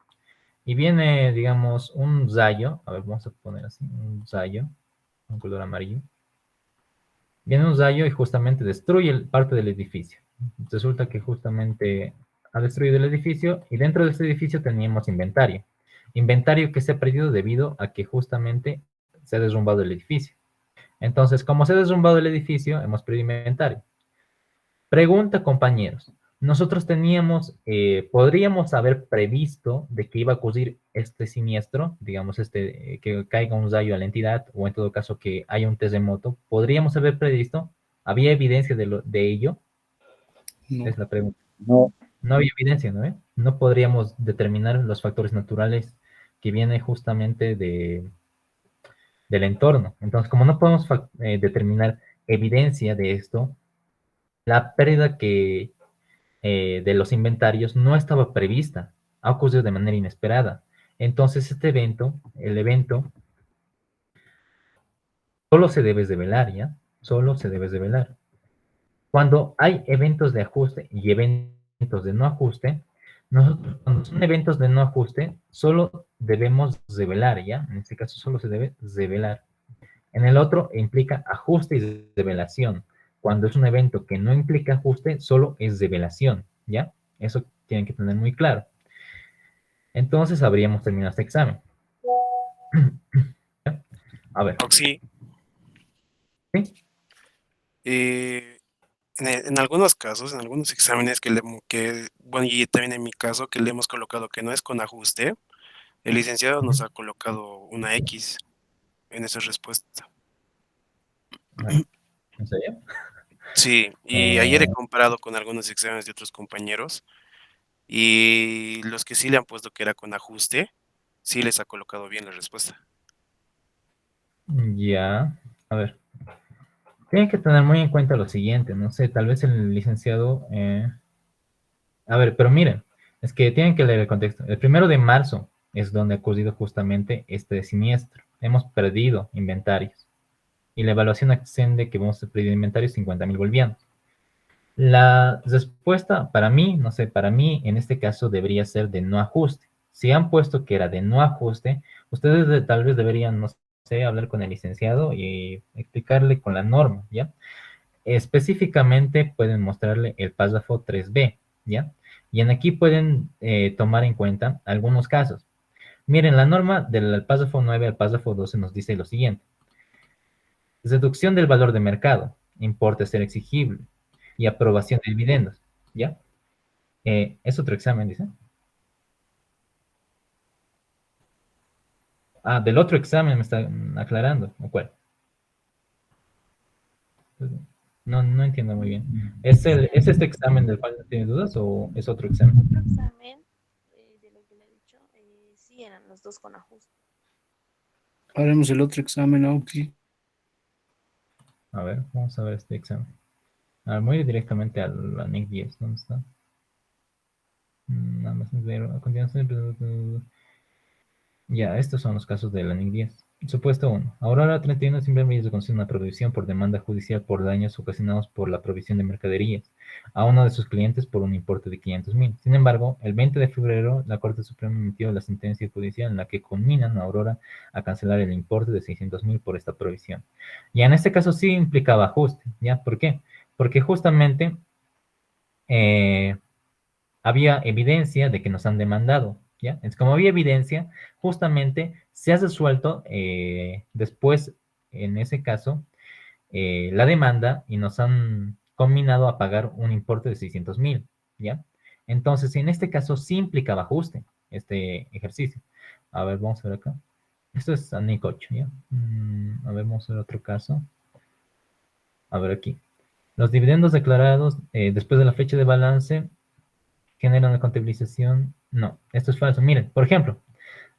Y viene, digamos, un rayo. A ver, vamos a poner así. Un rayo. Un color amarillo. Viene un rayo y justamente destruye parte del edificio. Resulta que justamente ha destruido el edificio y dentro de este edificio teníamos inventario. Inventario que se ha perdido debido a que justamente se ha derrumbado el edificio. Entonces, como se ha derrumbado el edificio, hemos perdido inventario. Pregunta, compañeros. Nosotros podríamos haber previsto de que iba a ocurrir este siniestro, digamos, que caiga un rayo a la entidad, o en todo caso que haya un terremoto. ¿Podríamos haber previsto? ¿Había evidencia de ello? No. Es la pregunta. No, No había evidencia, ¿no? No podríamos determinar los factores naturales que vienen justamente del entorno. Entonces, como no podemos determinar evidencia de esto, la pérdida de los inventarios no estaba prevista, ha ocurrido de manera inesperada. Entonces, el evento, solo se debe develar, ¿ya? Solo se debe develar. Cuando hay eventos de ajuste y eventos de no ajuste, cuando son eventos de no ajuste, solo debemos develar, ¿ya? En este caso solo se debe develar. En el otro implica ajuste y develación. Cuando es un evento que no implica ajuste, solo es develación, ¿ya? Eso tienen que tener muy claro. Entonces habríamos terminado este examen. ¿Ya? A ver. Oxy, ¿Sí? en algunos casos, en algunos exámenes bueno, y también en mi caso, que le hemos colocado que no es con ajuste, el licenciado nos ha colocado una X en esa respuesta. ¿En serio? Sí, y ayer he comparado con algunos exámenes de otros compañeros y los que sí le han puesto que era con ajuste, sí les ha colocado bien la respuesta. Ya. A ver. Tienen que tener muy en cuenta lo siguiente, no sé, tal vez el licenciado... A ver, pero miren, es que tienen que leer el contexto. El 1 de marzo es donde ha ocurrido justamente este siniestro. Hemos perdido inventarios. Y la evaluación asciende que vamos a perder inventarios 50.000 bolivianos. La respuesta para mí, no sé, para mí en este caso debería ser de no ajuste. Si han puesto que era de no ajuste, ustedes tal vez deberían, no sé, hablar con el licenciado y explicarle con la norma, ¿ya? Específicamente pueden mostrarle el párrafo 3b, ¿ya? Y en aquí pueden tomar en cuenta algunos casos. Miren, la norma del párrafo 9 al párrafo 12 nos dice lo siguiente. Deducción del valor de mercado, importe a ser exigible y aprobación de dividendos, ¿ya? Es otro examen, dice. Ah, del otro examen me está aclarando, ¿o cuál? No, no entiendo muy bien. ¿Es este examen del cual no tiene dudas o es otro examen? Otro examen, de lo que le he dicho, sí eran los dos con ajuste. Haremos el otro examen, Auxi. A ver, vamos a ver este examen. A ver, voy directamente a la NIC 10. ¿Dónde está? Nada más ver a continuación. Ya, estos son los casos de la NIC 10. Supuesto 1. Aurora 31 simplemente reconoce una prohibición por demanda judicial por daños ocasionados por la provisión de mercaderías a uno de sus clientes por un importe de 500.000. Sin embargo, el 20 de febrero, la Corte Suprema emitió la sentencia judicial en la que conminan a Aurora a cancelar el importe de 600.000 por esta prohibición. Ya en este caso sí implicaba ajuste. ¿Ya? ¿Por qué? Porque justamente había evidencia de que nos han demandado. ¿Ya? Es como había evidencia, justamente se ha resuelto después, en ese caso, la demanda y nos han combinado a pagar un importe de 600.000, ¿ya? Entonces, en este caso sí implicaba ajuste, este ejercicio. A ver, vamos a ver acá. Esto es ANIC 8, ¿ya? A ver, vamos a ver otro caso. A ver aquí. Los dividendos declarados después de la fecha de balance generan una contabilización. No, esto es falso. Miren, por ejemplo,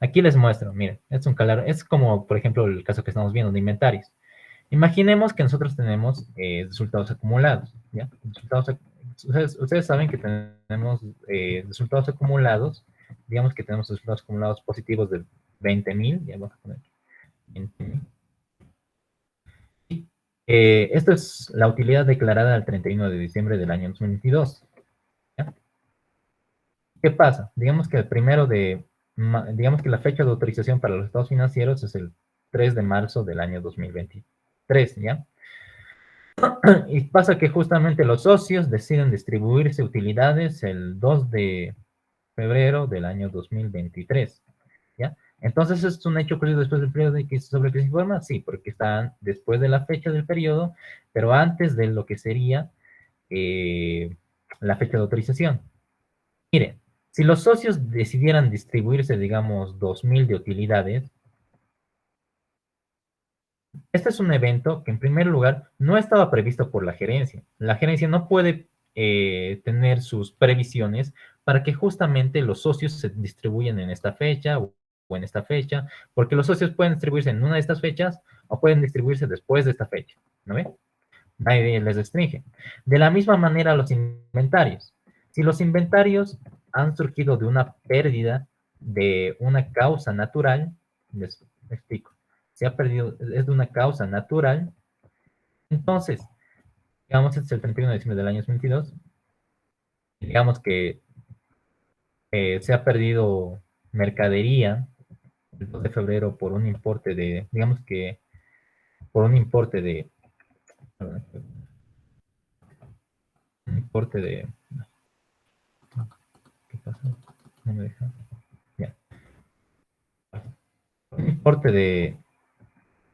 aquí les muestro, miren, es como, por ejemplo, el caso que estamos viendo de inventarios. Imaginemos que nosotros tenemos resultados acumulados, ¿ya? Ustedes saben que tenemos resultados acumulados, digamos que tenemos resultados acumulados positivos de 20.000, ya vamos a poner 20.000. Esto es la utilidad declarada al 31 de diciembre del año 2022. ¿Ya? ¿Qué pasa? Digamos que digamos que la fecha de autorización para los estados financieros es el 3 de marzo del año 2023, ¿ya? Y pasa que justamente los socios deciden distribuirse utilidades el 2 de febrero del año 2023, ¿ya? Entonces, ¿es un hecho ocurrido después del periodo sobre el que se informa? Sí, porque están después de la fecha del periodo, pero antes de lo que sería la fecha de autorización. Miren, si los socios decidieran distribuirse, digamos, 2.000 de utilidades, este es un evento que en primer lugar no estaba previsto por la gerencia. La gerencia no puede tener sus previsiones para que justamente los socios se distribuyan en esta fecha o en esta fecha, porque los socios pueden distribuirse en una de estas fechas o pueden distribuirse después de esta fecha, ¿no ven? Nadie les restringe. De la misma manera los inventarios. Si los inventarios han surgido de una pérdida de una causa natural, les explico. Se ha perdido, es de una causa natural, entonces, digamos, este es el 31 de diciembre del año 2022, digamos que se ha perdido mercadería el 2 de febrero por un importe de, digamos que por un importe de, ¿qué pasa? No me deja. Ya. Un importe de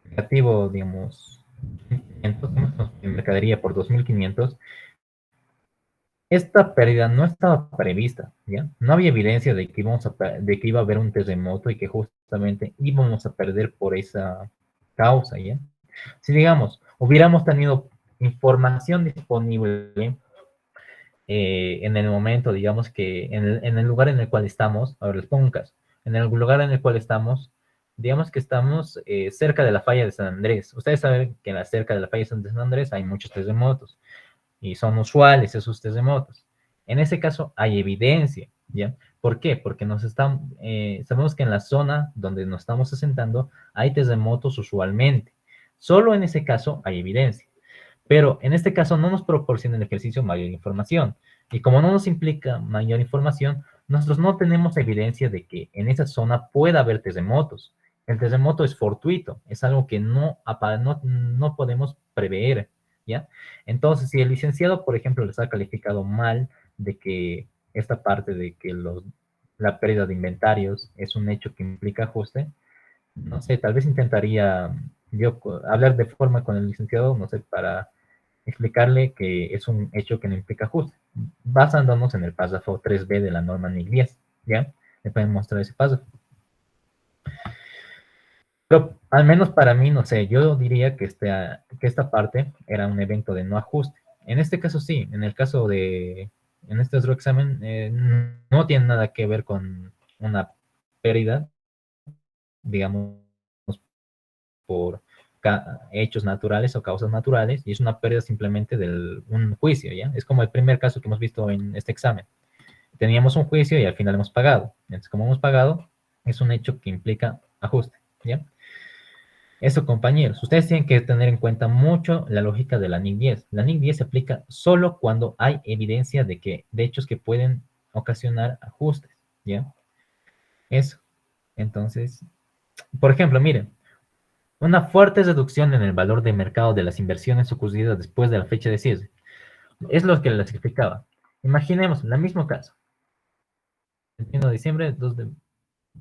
negativo, digamos, 500, en mercadería por 2.500. Esta pérdida no estaba prevista, ¿ya? No había evidencia de que iba a haber un terremoto y que justamente íbamos a perder por esa causa, ¿ya? Si, digamos, hubiéramos tenido información disponible en el momento, digamos que en el lugar en el cual estamos, ahora les pongo un caso, en el lugar en el cual estamos, digamos que estamos cerca de la falla de San Andrés. Ustedes saben que cerca de la falla de San Andrés hay muchos terremotos y son usuales esos terremotos. En ese caso hay evidencia, ¿ya? ¿Por qué? Porque sabemos que en la zona donde nos estamos asentando hay terremotos usualmente. Solo en ese caso hay evidencia. Pero en este caso no nos proporciona el ejercicio mayor información. Y como no nos implica mayor información, nosotros no tenemos evidencia de que en esa zona pueda haber terremotos. El terremoto es fortuito, es algo que no podemos prever, ¿ya? Entonces, si el licenciado, por ejemplo, les ha calificado mal de que esta parte de que la pérdida de inventarios es un hecho que implica ajuste, no sé, tal vez intentaría yo hablar de forma con el licenciado, no sé, para explicarle que es un hecho que no implica ajuste, basándonos en el párrafo 3b de la norma NIC 10, ¿ya? Me pueden mostrar ese párrafo. Pero al menos para mí, no sé, yo diría que esta parte era un evento de no ajuste. En este caso sí, en este otro examen no tiene nada que ver con una pérdida, digamos, por hechos naturales o causas naturales, y es una pérdida simplemente de un juicio, ¿ya? Es como el primer caso que hemos visto en este examen. Teníamos un juicio y al final hemos pagado. Entonces, como hemos pagado, es un hecho que implica ajuste, ¿ya? Eso, compañeros, ustedes tienen que tener en cuenta mucho la lógica de la NIC 10. La NIC 10 se aplica solo cuando hay evidencia de hechos que pueden ocasionar ajustes, ¿ya? Eso. Entonces, por ejemplo, miren, una fuerte reducción en el valor de mercado de las inversiones ocurridas después de la fecha de cierre. Es lo que les explicaba. Imaginemos el mismo caso. 21 de diciembre, 2 de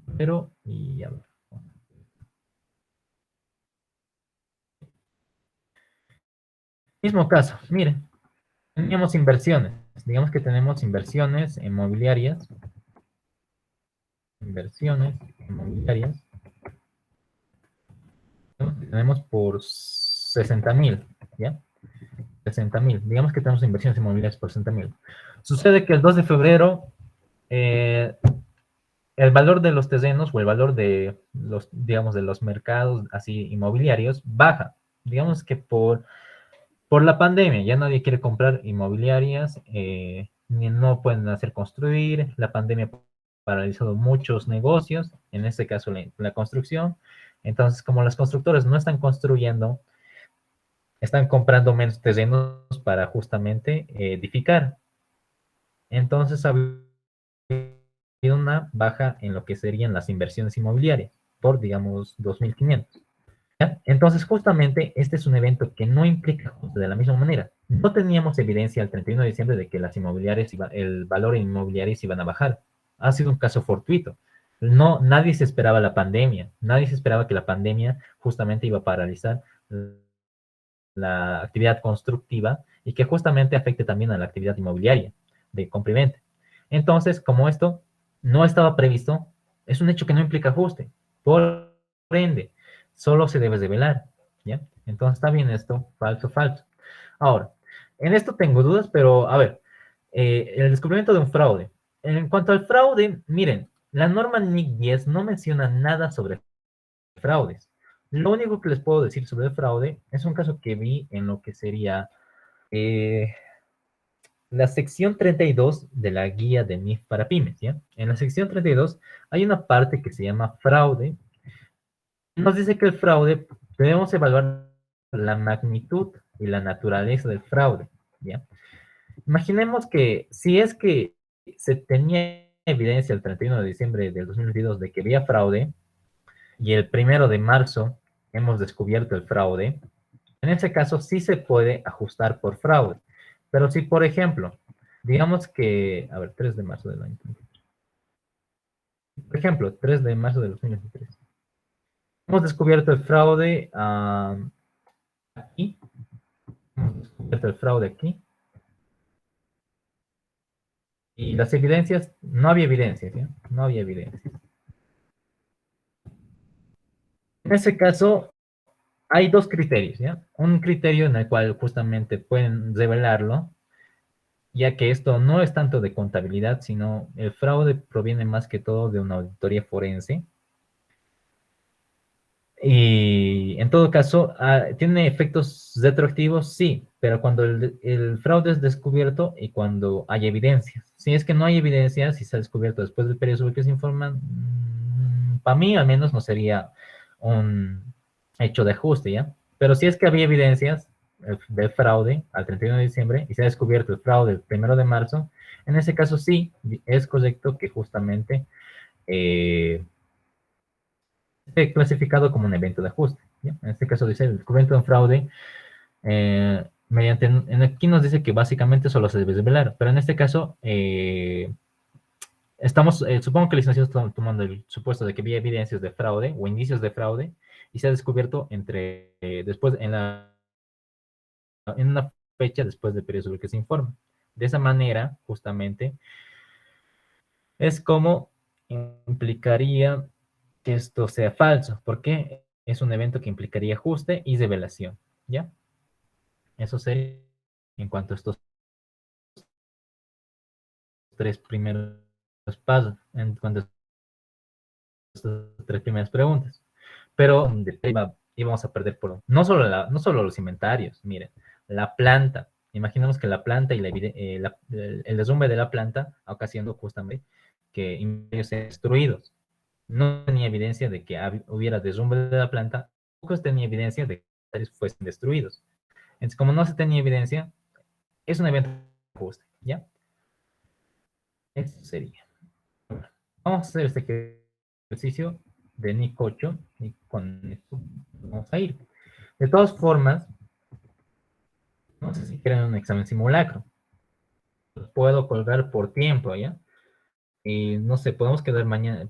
febrero y ya. Mismo caso, miren, teníamos inversiones. Digamos que tenemos inversiones inmobiliarias. Inversiones inmobiliarias. Tenemos por 60,000, ¿ya? 60,000. Digamos que tenemos inversiones inmobiliarias por 60,000. Sucede que el 2 de febrero el valor de los terrenos o el valor de los, digamos, de los mercados así inmobiliarios baja. Digamos que por la pandemia ya nadie quiere comprar inmobiliarias, ni no pueden hacer construir, la pandemia ha paralizado muchos negocios, en este caso la construcción. Entonces, como las constructoras no están construyendo, están comprando menos terrenos para justamente edificar. Entonces, ha habido una baja en lo que serían las inversiones inmobiliarias por, digamos, 2.500. ¿Ya? Entonces, justamente, este es un evento que no implica ajuste de la misma manera. No teníamos evidencia al 31 de diciembre de que las inmobiliarias el valor inmobiliario iban a bajar. Ha sido un caso fortuito. No, nadie se esperaba la pandemia. Nadie se esperaba que la pandemia justamente iba a paralizar la actividad constructiva y que justamente afecte también a la actividad inmobiliaria de compra y venta. Entonces, como esto no estaba previsto, es un hecho que no implica ajuste. Por ende, solo se debe develar, ¿ya? Entonces, ¿está bien esto? Falso, falso. Ahora, en esto tengo dudas, pero a ver, el descubrimiento de un fraude. En cuanto al fraude, miren, la norma NIC 10 no menciona nada sobre fraudes. Lo único que les puedo decir sobre el fraude es un caso que vi en lo que sería la sección 32 de la guía de NIF para pymes, ¿ya? En la sección 32 hay una parte que se llama fraude. Nos dice que el fraude debemos evaluar la magnitud y la naturaleza del fraude, ¿ya? Imaginemos que si es que se tenía evidencia el 31 de diciembre del 2022 de que había fraude y el 1 de marzo hemos descubierto el fraude, en ese caso sí se puede ajustar por fraude. Pero si, por ejemplo, digamos que, a ver, 3 de marzo del año. Por ejemplo, 3 de marzo del 2023. Hemos descubierto el fraude aquí. Hemos descubierto el fraude aquí. Y las evidencias, no había evidencias, ¿ya? No había evidencias. En ese caso, hay dos criterios, ¿ya? Un criterio en el cual justamente pueden revelarlo, ya que esto no es tanto de contabilidad, sino el fraude proviene más que todo de una auditoría forense. Y en todo caso, ¿tiene efectos retroactivos? Sí, pero cuando el fraude es descubierto y cuando hay evidencias. Si es que no hay evidencias, si se ha descubierto después del periodo sobre el que se informan, para mí al menos no sería un hecho de ajuste, ¿ya? Pero si es que había evidencias del fraude al 31 de diciembre y se ha descubierto el fraude el 1 de marzo, en ese caso sí, es correcto que justamente esté clasificado como un evento de ajuste, ¿ya? En este caso dice el descubrimiento de un fraude aquí nos dice que básicamente solo se debe revelar, pero en este caso supongo que la licenciado está tomando el supuesto de que había evidencias de fraude o indicios de fraude y se ha descubierto después en una fecha después del periodo sobre el que se informa. De esa manera, justamente, es como implicaría que esto sea falso, porque es un evento que implicaría ajuste y revelación, ¿ya? Eso sería en cuanto a estos tres primeros pasos, en cuanto a estas tres primeras preguntas. Pero íbamos a perder no solo los inventarios, miren, la planta. Imaginemos que la planta y el derrumbe de la planta ocasionó justamente que inventarios sean destruidos. No tenía evidencia de que hubiera derrumbe de la planta, tampoco tenía evidencia de que inventarios fuesen destruidos. Entonces, como no se tenía evidencia, es un evento ajuste, ¿ya? Eso sería. Vamos a hacer este ejercicio de Nick 8 y con esto vamos a ir. De todas formas, no sé si quieren un examen simulacro. Puedo colgar por tiempo, ¿ya? Y no sé, podemos quedar mañana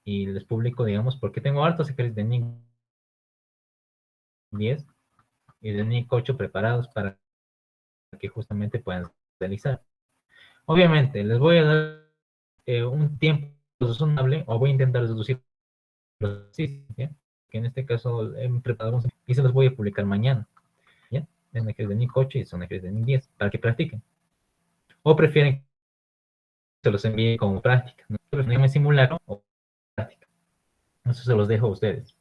y les publico, digamos, porque tengo hartos ejercicios de Nick 10 y de Nick 8 preparados para que justamente puedan realizar. Obviamente, les voy a dar un tiempo razonable o voy a intentar reducir los ejercicios, ¿ya? Que en este caso he preparado y se los voy a publicar mañana, ¿ya? Es una ejercicio de Nick 8 y son ejercicios de Nick 10 para que practiquen. O prefieren que se los envíe como práctica, ¿no? Prefieren simulacro o práctica. Eso se los dejo a ustedes.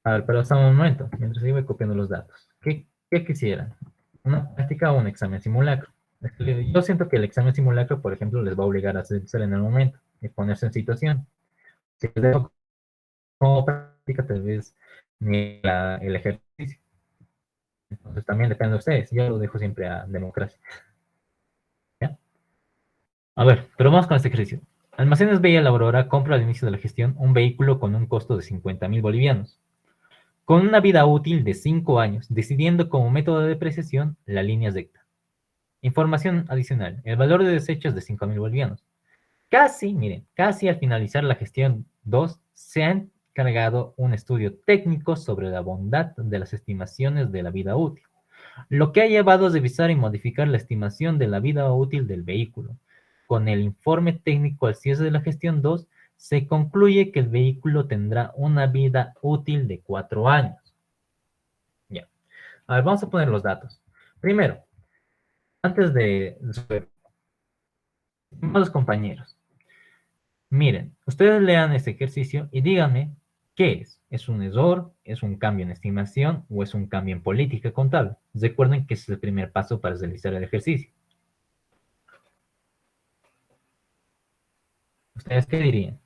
A ver, pero hasta un momento, mientras yo voy copiando los datos. ¿Qué quisieran? ¿Una práctica o un examen simulacro? Yo siento que el examen simulacro, por ejemplo, les va a obligar a hacer en el momento y ponerse en situación. Si les dejo como práctica, tal vez ni el ejercicio. Entonces también depende de ustedes. Yo lo dejo siempre a democracia. ¿Ya? A ver, pero vamos con este ejercicio. Almacenes Bella La Aurora compra al inicio de la gestión un vehículo con un costo de 50.000 bolivianos, con una vida útil de 5 años, decidiendo como método de depreciación la línea recta. Información adicional. El valor de desechos es de 5.000 bolivianos. Miren, casi al finalizar la gestión 2, se ha encargado un estudio técnico sobre la bondad de las estimaciones de la vida útil, lo que ha llevado a revisar y modificar la estimación de la vida útil del vehículo. Con el informe técnico al cierre de la gestión 2, se concluye que el vehículo tendrá una vida útil de 4 años. Ya. A ver, vamos a poner los datos. Primero, antes de estimados compañeros, miren, ustedes lean este ejercicio y díganme qué es. ¿Es un error? ¿Es un cambio en estimación? ¿O es un cambio en política contable? Recuerden que ese es el primer paso para realizar el ejercicio. ¿Ustedes qué dirían?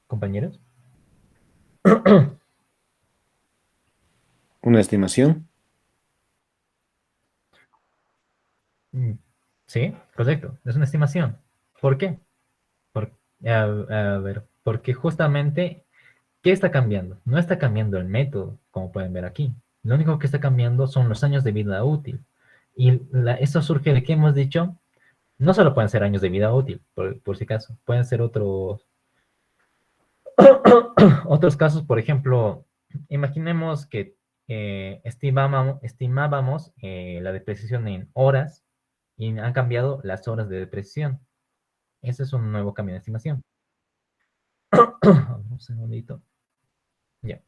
Compañeros. ¿Una estimación? Sí, correcto. Es una estimación. ¿Por qué? Por- a ver, porque justamente, ¿qué está cambiando? No está cambiando el método, como pueden ver aquí. Lo único que está cambiando son los años de vida útil. Y eso surge de que hemos dicho, no solo pueden ser años de vida útil, por si acaso, pueden ser otros casos, por ejemplo, imaginemos que estimábamos la depreciación en horas y han cambiado las horas de depreciación. Ese es un nuevo cambio de estimación. Un segundito. Ya.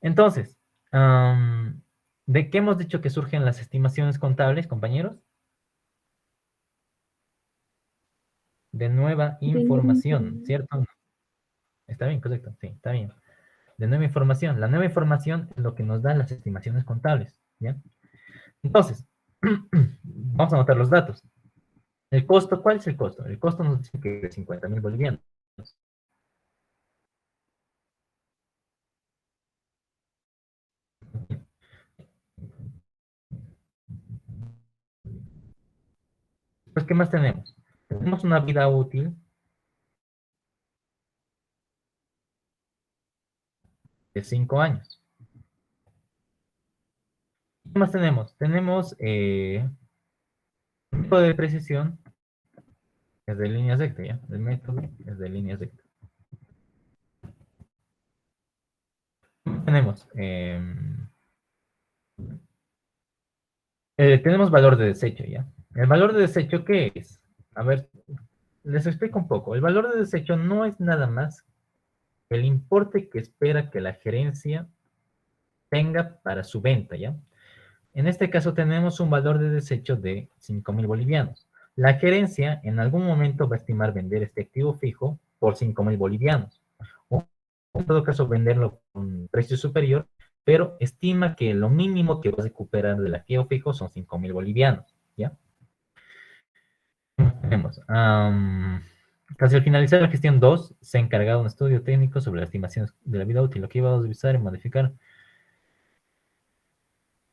Entonces, ¿de qué hemos dicho que surgen las estimaciones contables, compañeros? De nueva información, ¿cierto? Está bien, correcto. Sí, está bien. De nueva información. La nueva información es lo que nos dan las estimaciones contables, ¿ya? Entonces, vamos a anotar los datos. El costo, ¿cuál es el costo? El costo nos dice que es de 50.000 bolivianos. Pues, ¿qué más tenemos? Tenemos una vida útil de 5 años. ¿Qué más tenemos? Tenemos método de precisión, es de líneas rectas, ¿ya? El método es de líneas rectas. Tenemos, tenemos valor de desecho, ¿ya? ¿El valor de desecho qué es? A ver, les explico un poco. El valor de desecho no es nada más que el importe que espera que la gerencia tenga para su venta, ¿ya? En este caso tenemos un valor de desecho de 5.000 bolivianos. La gerencia en algún momento va a estimar vender este activo fijo por 5.000 bolivianos. O en todo caso venderlo con un precio superior, pero estima que lo mínimo que va a recuperar del activo fijo son 5.000 bolivianos, ¿ya? Tenemos, casi al finalizar la gestión 2, se ha encargado un estudio técnico sobre las estimaciones de la vida útil, lo que iba a revisar y modificar.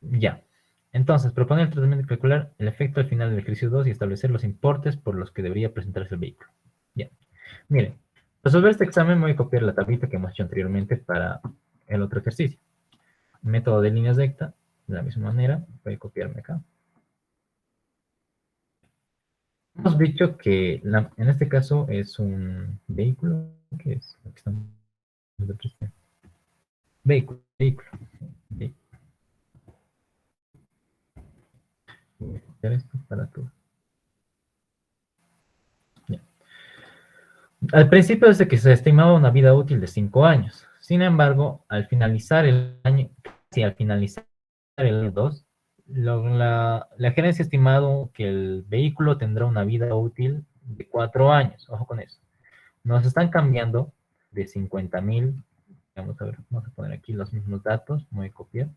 Ya. Entonces, proponer el tratamiento y calcular el efecto al final del ejercicio 2 y establecer los importes por los que debería presentarse el vehículo. Ya. Miren, resolver este examen voy a copiar la tablita que hemos hecho anteriormente para el otro ejercicio. Método de líneas rectas, de la misma manera, voy a copiarme acá. Hemos dicho que en este caso es un vehículo. ¿Qué es? Aquí estamos. Vehículo. Voy a copiar esto para todo. Ya. Al principio desde que se estimaba una vida útil de 5 años. Sin embargo, al finalizar el año, casi al finalizar el año 2, la gerencia ha estimado que el vehículo tendrá una vida útil de 4 años. Ojo con eso. Nos están cambiando de 50.000. Vamos a ver, vamos a poner aquí los mismos datos. Voy a copiar.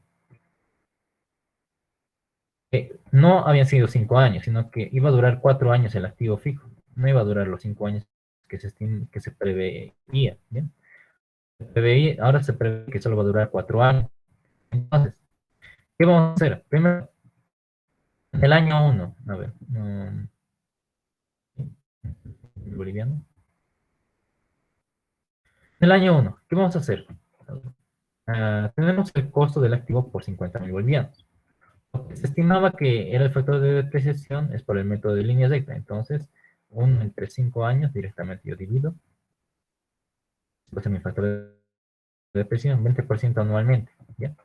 No habían sido 5 años, sino que iba a durar 4 años el activo fijo. No iba a durar los 5 años que se preveía, ¿bien? Ahora se prevé que solo va a durar 4 años. Entonces, ¿qué vamos a hacer? Primero, en el año 1, a ver, boliviano. En el año 1, ¿qué vamos a hacer? Tenemos el costo del activo por 50.000 bolivianos. Lo que se estimaba que era el factor de depreciación es por el método de línea recta. Entonces, 1 entre 5 años, directamente yo divido. Pues mi factor de depreciación, 20% anualmente. ¿Ya?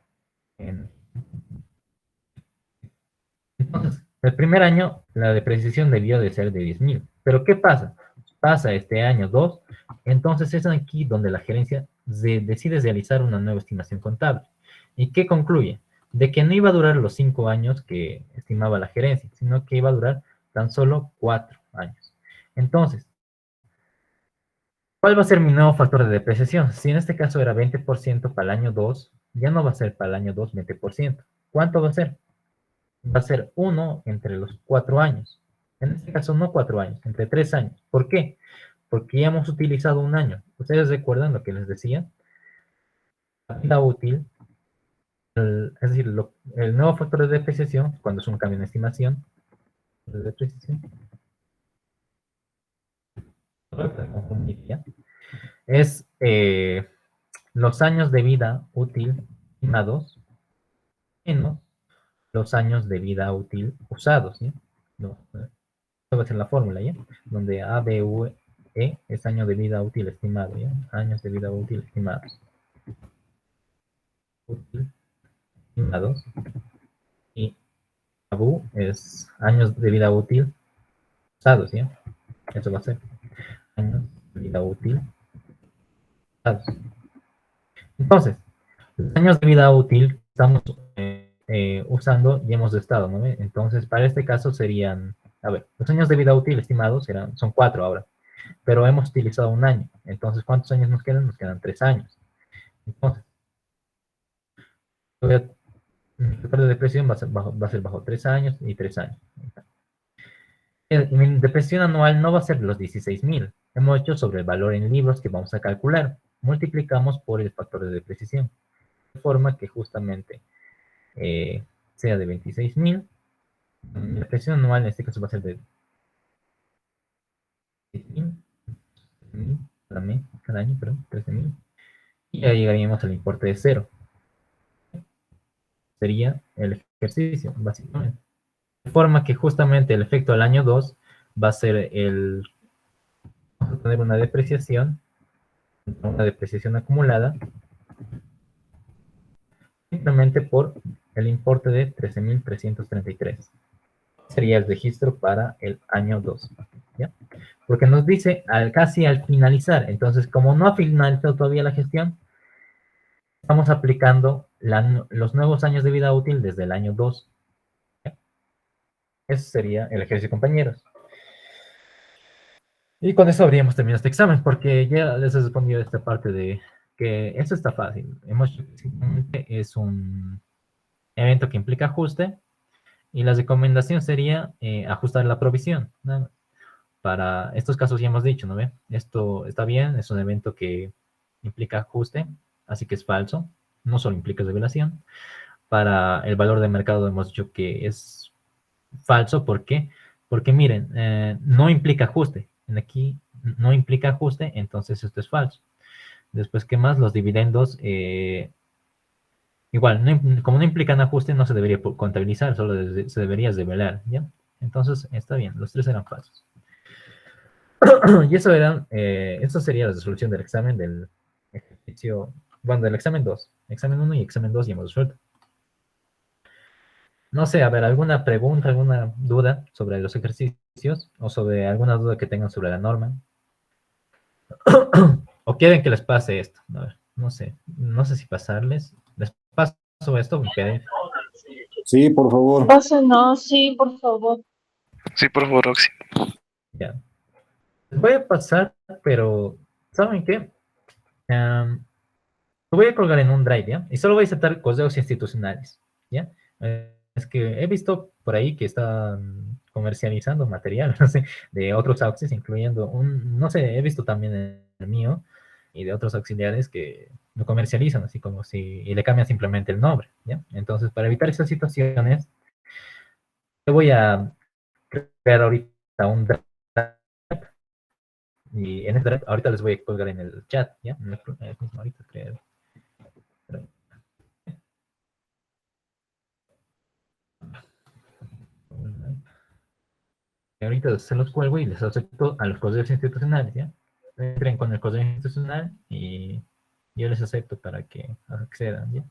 Entonces, el primer año la depreciación debió de ser de 10.000. Pero ¿qué pasa? Pasa este año 2, entonces es aquí donde la gerencia decide realizar una nueva estimación contable. ¿Y qué concluye? De que no iba a durar los 5 años que estimaba la gerencia, sino que iba a durar tan solo 4 años. Entonces, ¿cuál va a ser mi nuevo factor de depreciación? Si en este caso era 20% para el año 2, ya no va a ser para el año 2 20%. ¿Cuánto va a ser? Va a ser 1 entre los 4 años. En este caso no 4 años, entre 3 años. ¿Por qué? Porque ya hemos utilizado un año. ¿Ustedes recuerdan lo que les decía? La vida útil, es decir, el nuevo factor de depreciación, cuando es un cambio en estimación, de depreciación, es los años de vida útil estimados menos los años de vida útil usados. ¿Sí? No, esta va a ser la fórmula, ¿ya? Donde A, B, U, E es año de vida útil estimado, ¿ya? Años de vida útil estimados. Útil estimados. Y ABU es años de vida útil usados, ¿ya? Eso va a ser años de vida útil usados. Entonces, los años de vida útil estamos usando y hemos estado, ¿no? Entonces, para este caso serían, a ver, los años de vida útil estimados son 4 ahora, pero hemos utilizado un año. Entonces, ¿cuántos años nos quedan? Nos quedan 3 años. Entonces, el factor de depresión va a ser bajo 3 años y 3 años. Mi depresión anual no va a ser los 16.000. Hemos hecho sobre el valor en libros que vamos a calcular. Multiplicamos por el factor de depreciación. De forma que justamente sea de 26.000. La depresión anual en este caso va a ser de 16.000 cada año, perdón, 13.000. Y ya llegaríamos al importe de 0. Sería el ejercicio, básicamente. De forma que justamente el efecto del año 2 va a ser vamos a tener una depreciación acumulada, simplemente por el importe de 13.333. Sería el registro para el año 2. ¿Ya? Porque nos dice casi al finalizar. Entonces, como no ha finalizado todavía la gestión, estamos aplicando los nuevos años de vida útil desde el año 2. ¿Ya? Ese sería el ejercicio, compañeros. Y con eso habríamos terminado este examen, porque ya les he respondido esta parte de que eso está fácil. Simplemente es un evento que implica ajuste, y la recomendación sería ajustar la provisión, ¿no? Para estos casos ya hemos dicho, ¿no ve? Esto está bien, es un evento que implica ajuste, así que es falso, no solo implica revelación. Para el valor de mercado hemos dicho que es falso, ¿por qué? Porque miren, no implica ajuste, en aquí no implica ajuste, entonces esto es falso. Después, ¿qué más? Los dividendos, igual, como no implican ajuste, no se debería contabilizar, solo se debería revelar, ¿ya? Entonces, está bien, los tres eran falsos. Y eso sería la resolución del examen del ejercicio, bueno, del examen 2. Examen 1 y examen 2 ya hemos resuelto. No sé, a ver, ¿alguna pregunta, alguna duda sobre los ejercicios o sobre alguna duda que tengan sobre la norma? ¿O quieren que les pase esto? A ver, no sé si pasarles. Les paso esto en PDF. Sí, por favor. Pásanos, sí, por favor. Sí, por favor, Roxy. Ya. Les voy a pasar, pero ¿saben qué? Lo voy a colgar en un drive, ¿ya? Y solo voy a aceptar correos institucionales, ¿ya? Es que he visto por ahí que están comercializando material, no sé, de otros auxiliares, incluyendo no sé, he visto también el mío y de otros auxiliares que lo comercializan, así como si, y le cambian simplemente el nombre, ¿ya? Entonces, para evitar esas situaciones, yo voy a crear ahorita un drive, y en este drive, ahorita les voy a colgar en el chat, ¿ya? Ahorita creo. Ahorita se los cuelgo y les acepto a los correos institucionales, ¿ya? Entren con el correo institucional y yo les acepto para que accedan, ¿ya?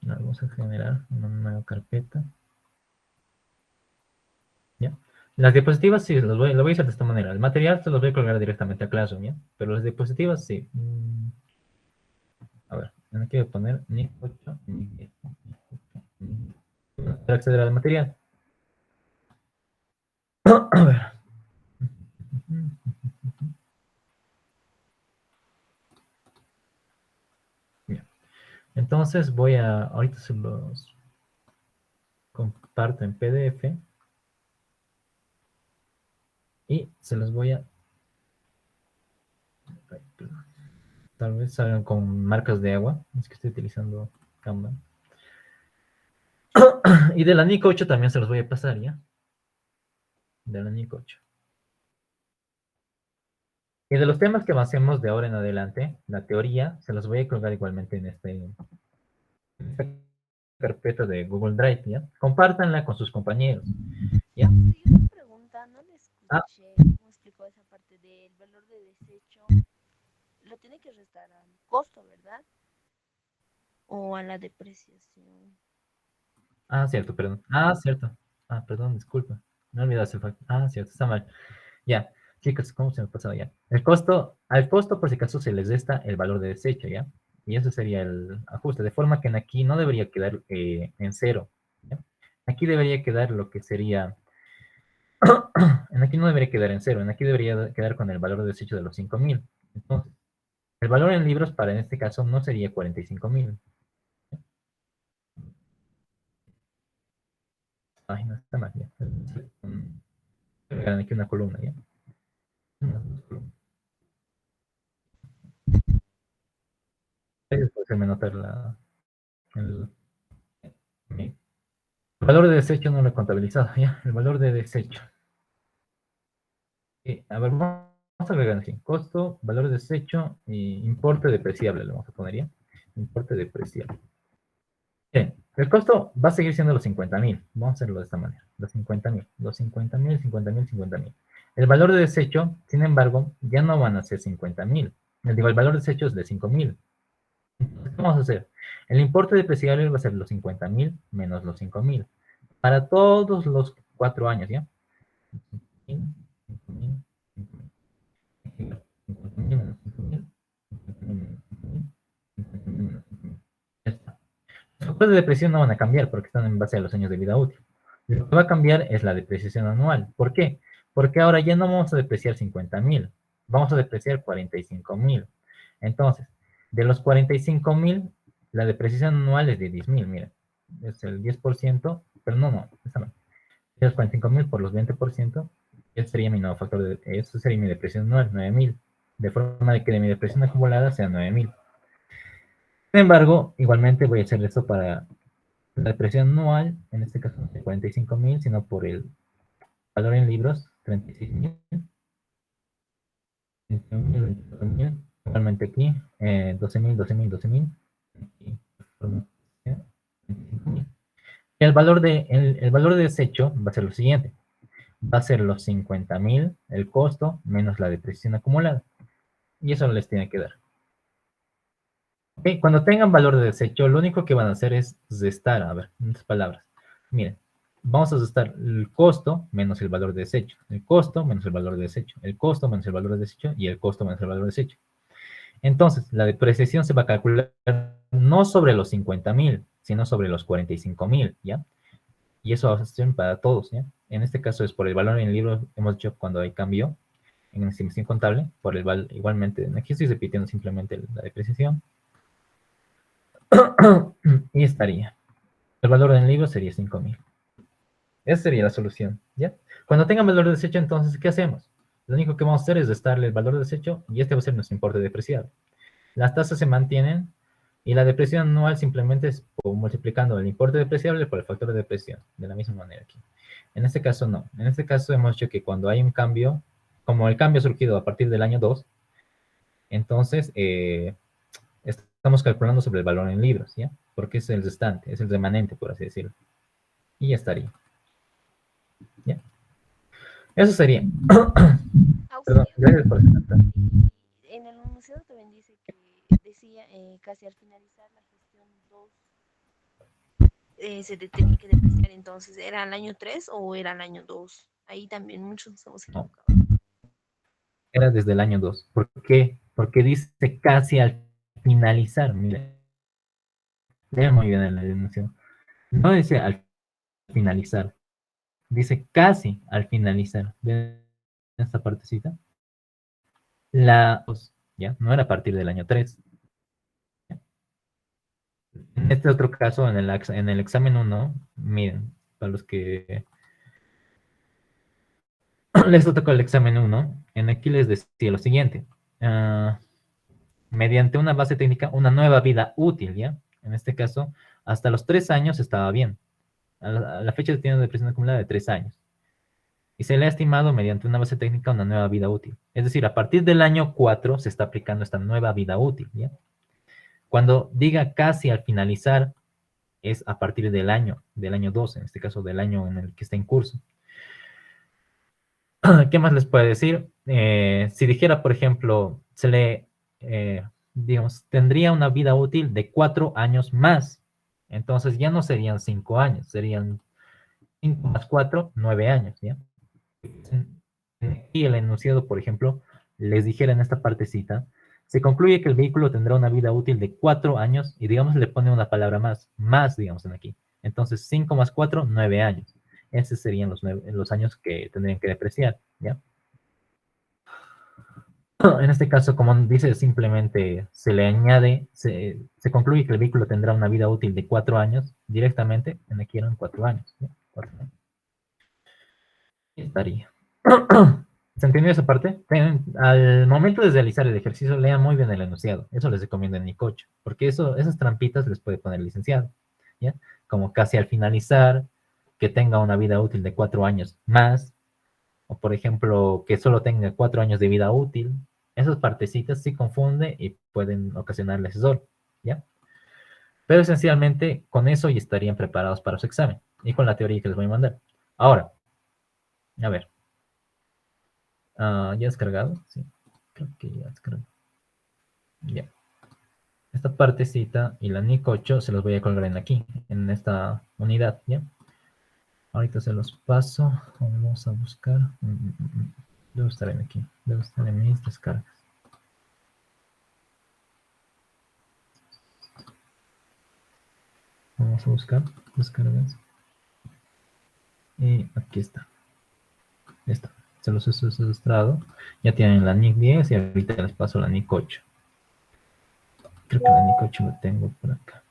Vamos a generar una nueva carpeta, ¿ya? Las diapositivas sí, lo voy a hacer de esta manera. El material se los voy a colgar directamente a Classroom, ¿ya? Pero las diapositivas sí. A ver, aquí voy a poner NIC 8, para acceder al material. A ver. Bien. Entonces ahorita se los comparto en PDF y se los voy a, tal vez salgan con marcas de agua, es que estoy utilizando Canva. Y de la NIC 8 también se los voy a pasar, ¿ya? De la NIC 8. Y de los temas que avancemos de ahora en adelante, la teoría, se los voy a colgar igualmente en esta carpeta de Google Drive, ¿ya? Compártanla con sus compañeros, ¿ya? Sí, una pregunta, no le Ah. escuché cómo explicó esa parte del valor de desecho. Lo tiene que restar al costo, ¿verdad? O a la depreciación. Cierto, perdón. Cierto. Perdón, disculpa. No olvidaste el factor. Cierto, está mal. Ya, chicos, ¿cómo se me ha pasado ya? Al costo, por si acaso, se les resta el valor de desecho, ¿ya? Y ese sería el ajuste, de forma que en aquí no debería quedar en cero, ¿ya? Aquí debería quedar lo que sería, en aquí no debería quedar en cero, en aquí debería quedar con el valor de desecho de los 5.000. Entonces, el valor en libros para en este caso no sería 45.000. Ay, no está mal, ya. Aquí una columna, ¿ya? Déjenme notar el, el valor de desecho no lo he contabilizado, ¿ya? El valor de desecho. A ver, vamos Vamos a agregar aquí, costo, valor de desecho y importe depreciable, le vamos a poner ya. Importe depreciable. Bien, el costo va a seguir siendo los 50.000. Vamos a hacerlo de esta manera. Los 50.000, los 50.000, 50.000, 50.000. El valor de desecho, sin embargo, ya no van a ser 50.000. Digo, el valor de desecho es de 5.000. Entonces, ¿qué vamos a hacer? El importe depreciable va a ser los 50.000 menos los 5.000. Para todos los 4 años, ¿ya? 5.000, 5.000, 5.000, 50.000 menos 5.000, 50.000 menos 5.000, 50.000 menos 5.000. Ya está. Los factores de depreciación no van a cambiar porque están en base a los años de vida útil. Lo que va a cambiar es la depreciación anual. ¿Por qué? Porque ahora ya no vamos a depreciar 50.000, vamos a depreciar 45.000. Entonces, de los 45.000, la depreciación anual es de 10.000, miren. Es el 10%, pero no, esa no. Los 45.000 por los 20%, ese sería mi nuevo factor, eso sería mi depreciación anual, 9.000. De forma de que mi depreciación acumulada sea 9.000. Sin embargo, igualmente voy a hacer esto para la depreciación anual, en este caso no de 45.000, sino por el valor en libros, 36.000, 21.000, 24.000, igualmente aquí, 12.000, 12.000, 12.000, aquí, 25.000. El valor de desecho va a ser lo siguiente, va a ser los 50.000, el costo, menos la depreciación acumulada, y eso les tiene que dar. Okay, cuando tengan valor de desecho, lo único que van a hacer es restar, a ver, en otras palabras, miren, vamos a restar el costo menos el valor de desecho, el costo menos el valor de desecho, el costo menos el valor de desecho y el costo menos el valor de desecho. Entonces, la depreciación se va a calcular no sobre los 50.000, sino sobre los 45.000, ¿ya? Y eso va a ser para todos, ¿ya? En este caso es por el valor en el libro, hemos dicho cuando hay cambio en la estimación contable, por el valor, igualmente, aquí estoy repitiendo simplemente la depreciación. Y estaría. El valor en el libro sería 5.000. Esa sería la solución, ¿ya? Cuando tengan valor de desecho, entonces, ¿qué hacemos? Lo único que vamos a hacer es restarle el valor de desecho y este va a ser nuestro importe depreciado. Las tasas se mantienen y la depreciación anual simplemente es multiplicando el importe depreciable por el factor de depreciación, de la misma manera aquí. En este caso no. En este caso hemos dicho que cuando hay un cambio, como el cambio ha surgido a partir del año 2, entonces estamos calculando sobre el valor en libros, ¿ya? Porque es el restante, es el remanente, por así decirlo. Y ya estaría. ¿Ya? Eso sería. Perdón, gracias por comentar. En el enunciado también dice que decía casi al finalizar la gestión 2 se tenía que depreciar, entonces, ¿era el año 3 o era el año 2? Ahí también muchos nos hemos No, equivocado. era desde el año 2. ¿Por qué? Porque dice casi al finalizar. Mire, lea muy bien la enunciado. No dice al finalizar, dice casi al finalizar. ¿Ven esta partecita? La 2, ¿ya? No era a partir del año 3. En este otro caso, en el examen 1, miren, para los que les tocó el examen 1, en aquí les decía lo siguiente. Mediante una base técnica, una nueva vida útil, ¿ya? En este caso, hasta los 3 años estaba bien. A la fecha de tiene depresión acumulada de 3 años. Y se le ha estimado mediante una base técnica una nueva vida útil. Es decir, a partir del año 4 se está aplicando esta nueva vida útil, ¿ya? Cuando diga casi al finalizar, es a partir del año 12, en este caso del año en el que está en curso. ¿Qué más les puedo decir? Si dijera, por ejemplo, digamos, tendría una vida útil de 4 años más. Entonces ya no serían 5 años, serían 5 más 4, 9 años, ¿ya? Y el enunciado, por ejemplo, les dijera en esta partecita, se concluye que el vehículo tendrá una vida útil de 4 años y digamos le pone una palabra más digamos en aquí. Entonces 5 más 4, 9 años. Esos serían los años que tendrían que depreciar, ¿ya? En este caso, como dice, simplemente se le añade, se concluye que el vehículo tendrá una vida útil de 4 años, directamente, en aquí eran 4 años, ¿ya? 4 años. Y estaría. ¿Se entendió esa parte? Al momento de realizar el ejercicio, lean muy bien el enunciado. Eso les recomiendo en mi coche, porque esas trampitas les puede poner el licenciado, ¿ya? Como casi al finalizar, que tenga una vida útil de 4 años más, o por ejemplo, que solo tenga 4 años de vida útil. Esas partecitas sí confunden y pueden ocasionarles error, ¿ya? Pero esencialmente con eso ya estarían preparados para su examen y con la teoría que les voy a mandar. Ahora, a ver. ¿Ya has cargado? Sí, creo que ya has cargado. Ya. Esta partecita y la NIC 8 se los voy a colgar en aquí, en esta unidad, ¿ya? Ahorita se los paso. Vamos a buscar. Debe estar en aquí. Debe estar en mis descargas. Vamos a buscar descargas. Y aquí está. Está. Se los he sustrado. Ya tienen la NIC 10 y ahorita les paso la NIC 8. Creo que la NIC 8 lo tengo por acá.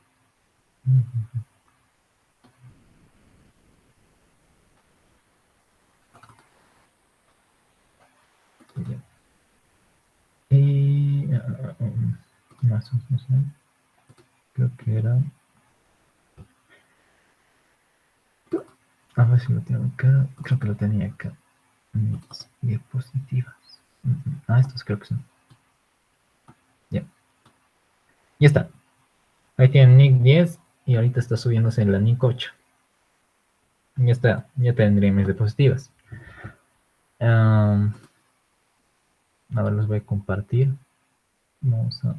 Y más o menos, creo que era. A ver si lo tengo acá. Creo que lo tenía acá. Mis diapositivas. Estos creo que son. Ya. Ya está. Ahí tienen NIC 10 y ahorita está subiéndose en la NIC 8. Ya está. Ya tendré mis diapositivas. A ver, los voy a compartir. Vamos a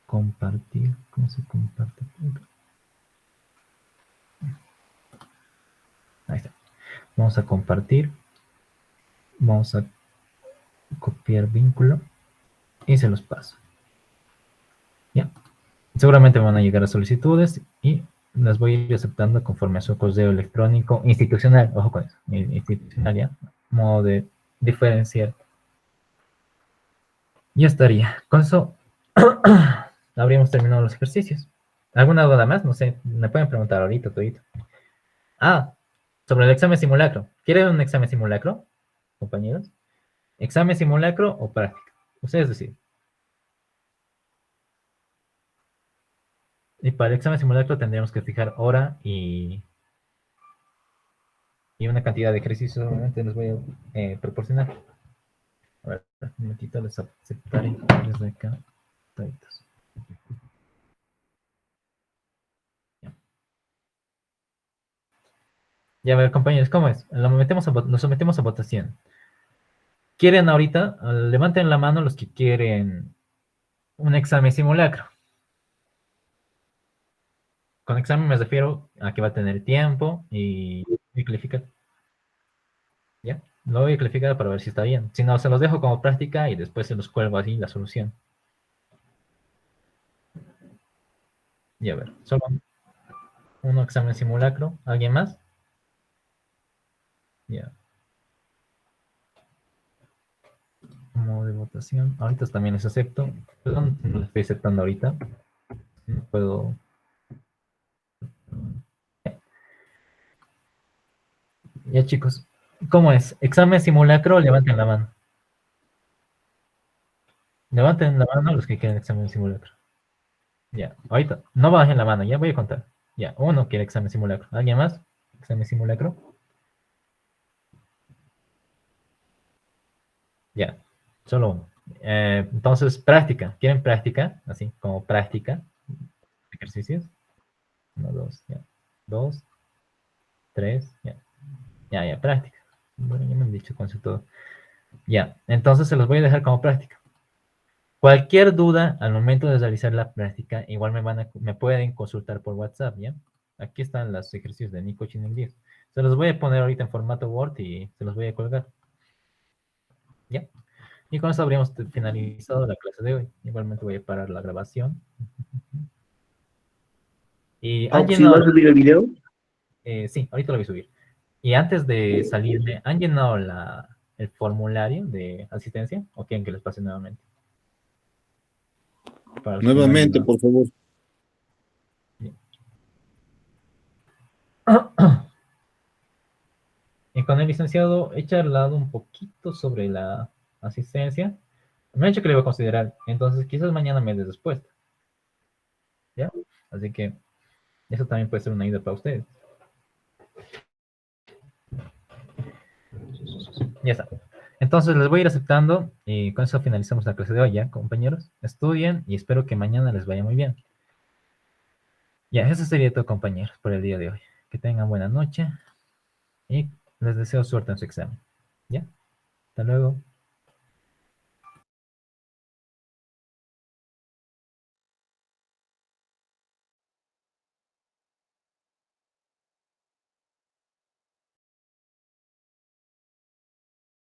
compartir. ¿Cómo se comparte? Ahí está. Vamos a compartir. Vamos a copiar vínculo y se los paso. Ya. Seguramente van a llegar a solicitudes y las voy a ir aceptando conforme a su correo electrónico institucional. Ojo con eso. Institucional, ya. Modo de diferenciar. Ya estaría. Con eso habríamos terminado los ejercicios. ¿Alguna duda más? No sé. Me pueden preguntar ahorita, todito. Sobre el examen simulacro. ¿Quieren un examen simulacro, compañeros? ¿Examen simulacro o práctica? Ustedes deciden. Y para el examen simulacro tendríamos que fijar hora y una cantidad de ejercicios. Obviamente les voy a proporcionar. A ver, un momentito, les aceptaré desde acá. Toditos. Ya, a ver, compañeros, ¿cómo es? Lo sometemos a votación. ¿Quieren ahorita? Levanten la mano los que quieren un examen simulacro. Con examen me refiero a que va a tener tiempo y calificar. ¿Ya? Lo voy a calificar para ver si está bien. Si no, se los dejo como práctica y después se los cuelgo así la solución. Y a ver, solo un examen simulacro. ¿Alguien más? Ya. Modo de votación. Ahorita también les acepto. Perdón, no les estoy aceptando ahorita. No puedo. Ya, chicos. ¿Cómo es? Examen simulacro, levanten la mano. Levanten la mano los que quieren examen simulacro. Ya, ahorita. No bajen la mano, ya voy a contar. Ya, uno quiere examen simulacro. ¿Alguien más? ¿Examen simulacro? Ya, solo uno. Entonces, práctica. ¿Quieren práctica? Así, como práctica. Ejercicios. Uno, dos, ya. Dos, tres, ya. Ya, práctica. Bueno, ya me han dicho con eso todo. Ya, entonces se los voy a dejar como práctica. Cualquier duda al momento de realizar la práctica, igual me pueden consultar por WhatsApp, ¿ya? Aquí están los ejercicios de Nico Chin 10. Se los voy a poner ahorita en formato Word y se los voy a colgar. ¿Ya? Y con eso habríamos finalizado la clase de hoy. Igualmente voy a parar la grabación. Y ¿han ¿Sí vas a subir el video? sí, ahorita lo voy a subir. Y antes de salirme, ¿han llenado el formulario de asistencia? ¿O quieren que les pase nuevamente? Nuevamente, por favor. Y con el licenciado he charlado un poquito sobre la asistencia. Me ha dicho que le iba a considerar, entonces quizás mañana me dé respuesta. ¿Ya? Así que eso también puede ser una ayuda para ustedes. Ya está. Entonces les voy a ir aceptando y con eso finalizamos la clase de hoy, ¿ya, compañeros? Estudien y espero que mañana les vaya muy bien. Ya, eso sería todo, compañeros, por el día de hoy. Que tengan buena noche y les deseo suerte en su examen. ¿Ya? Hasta luego.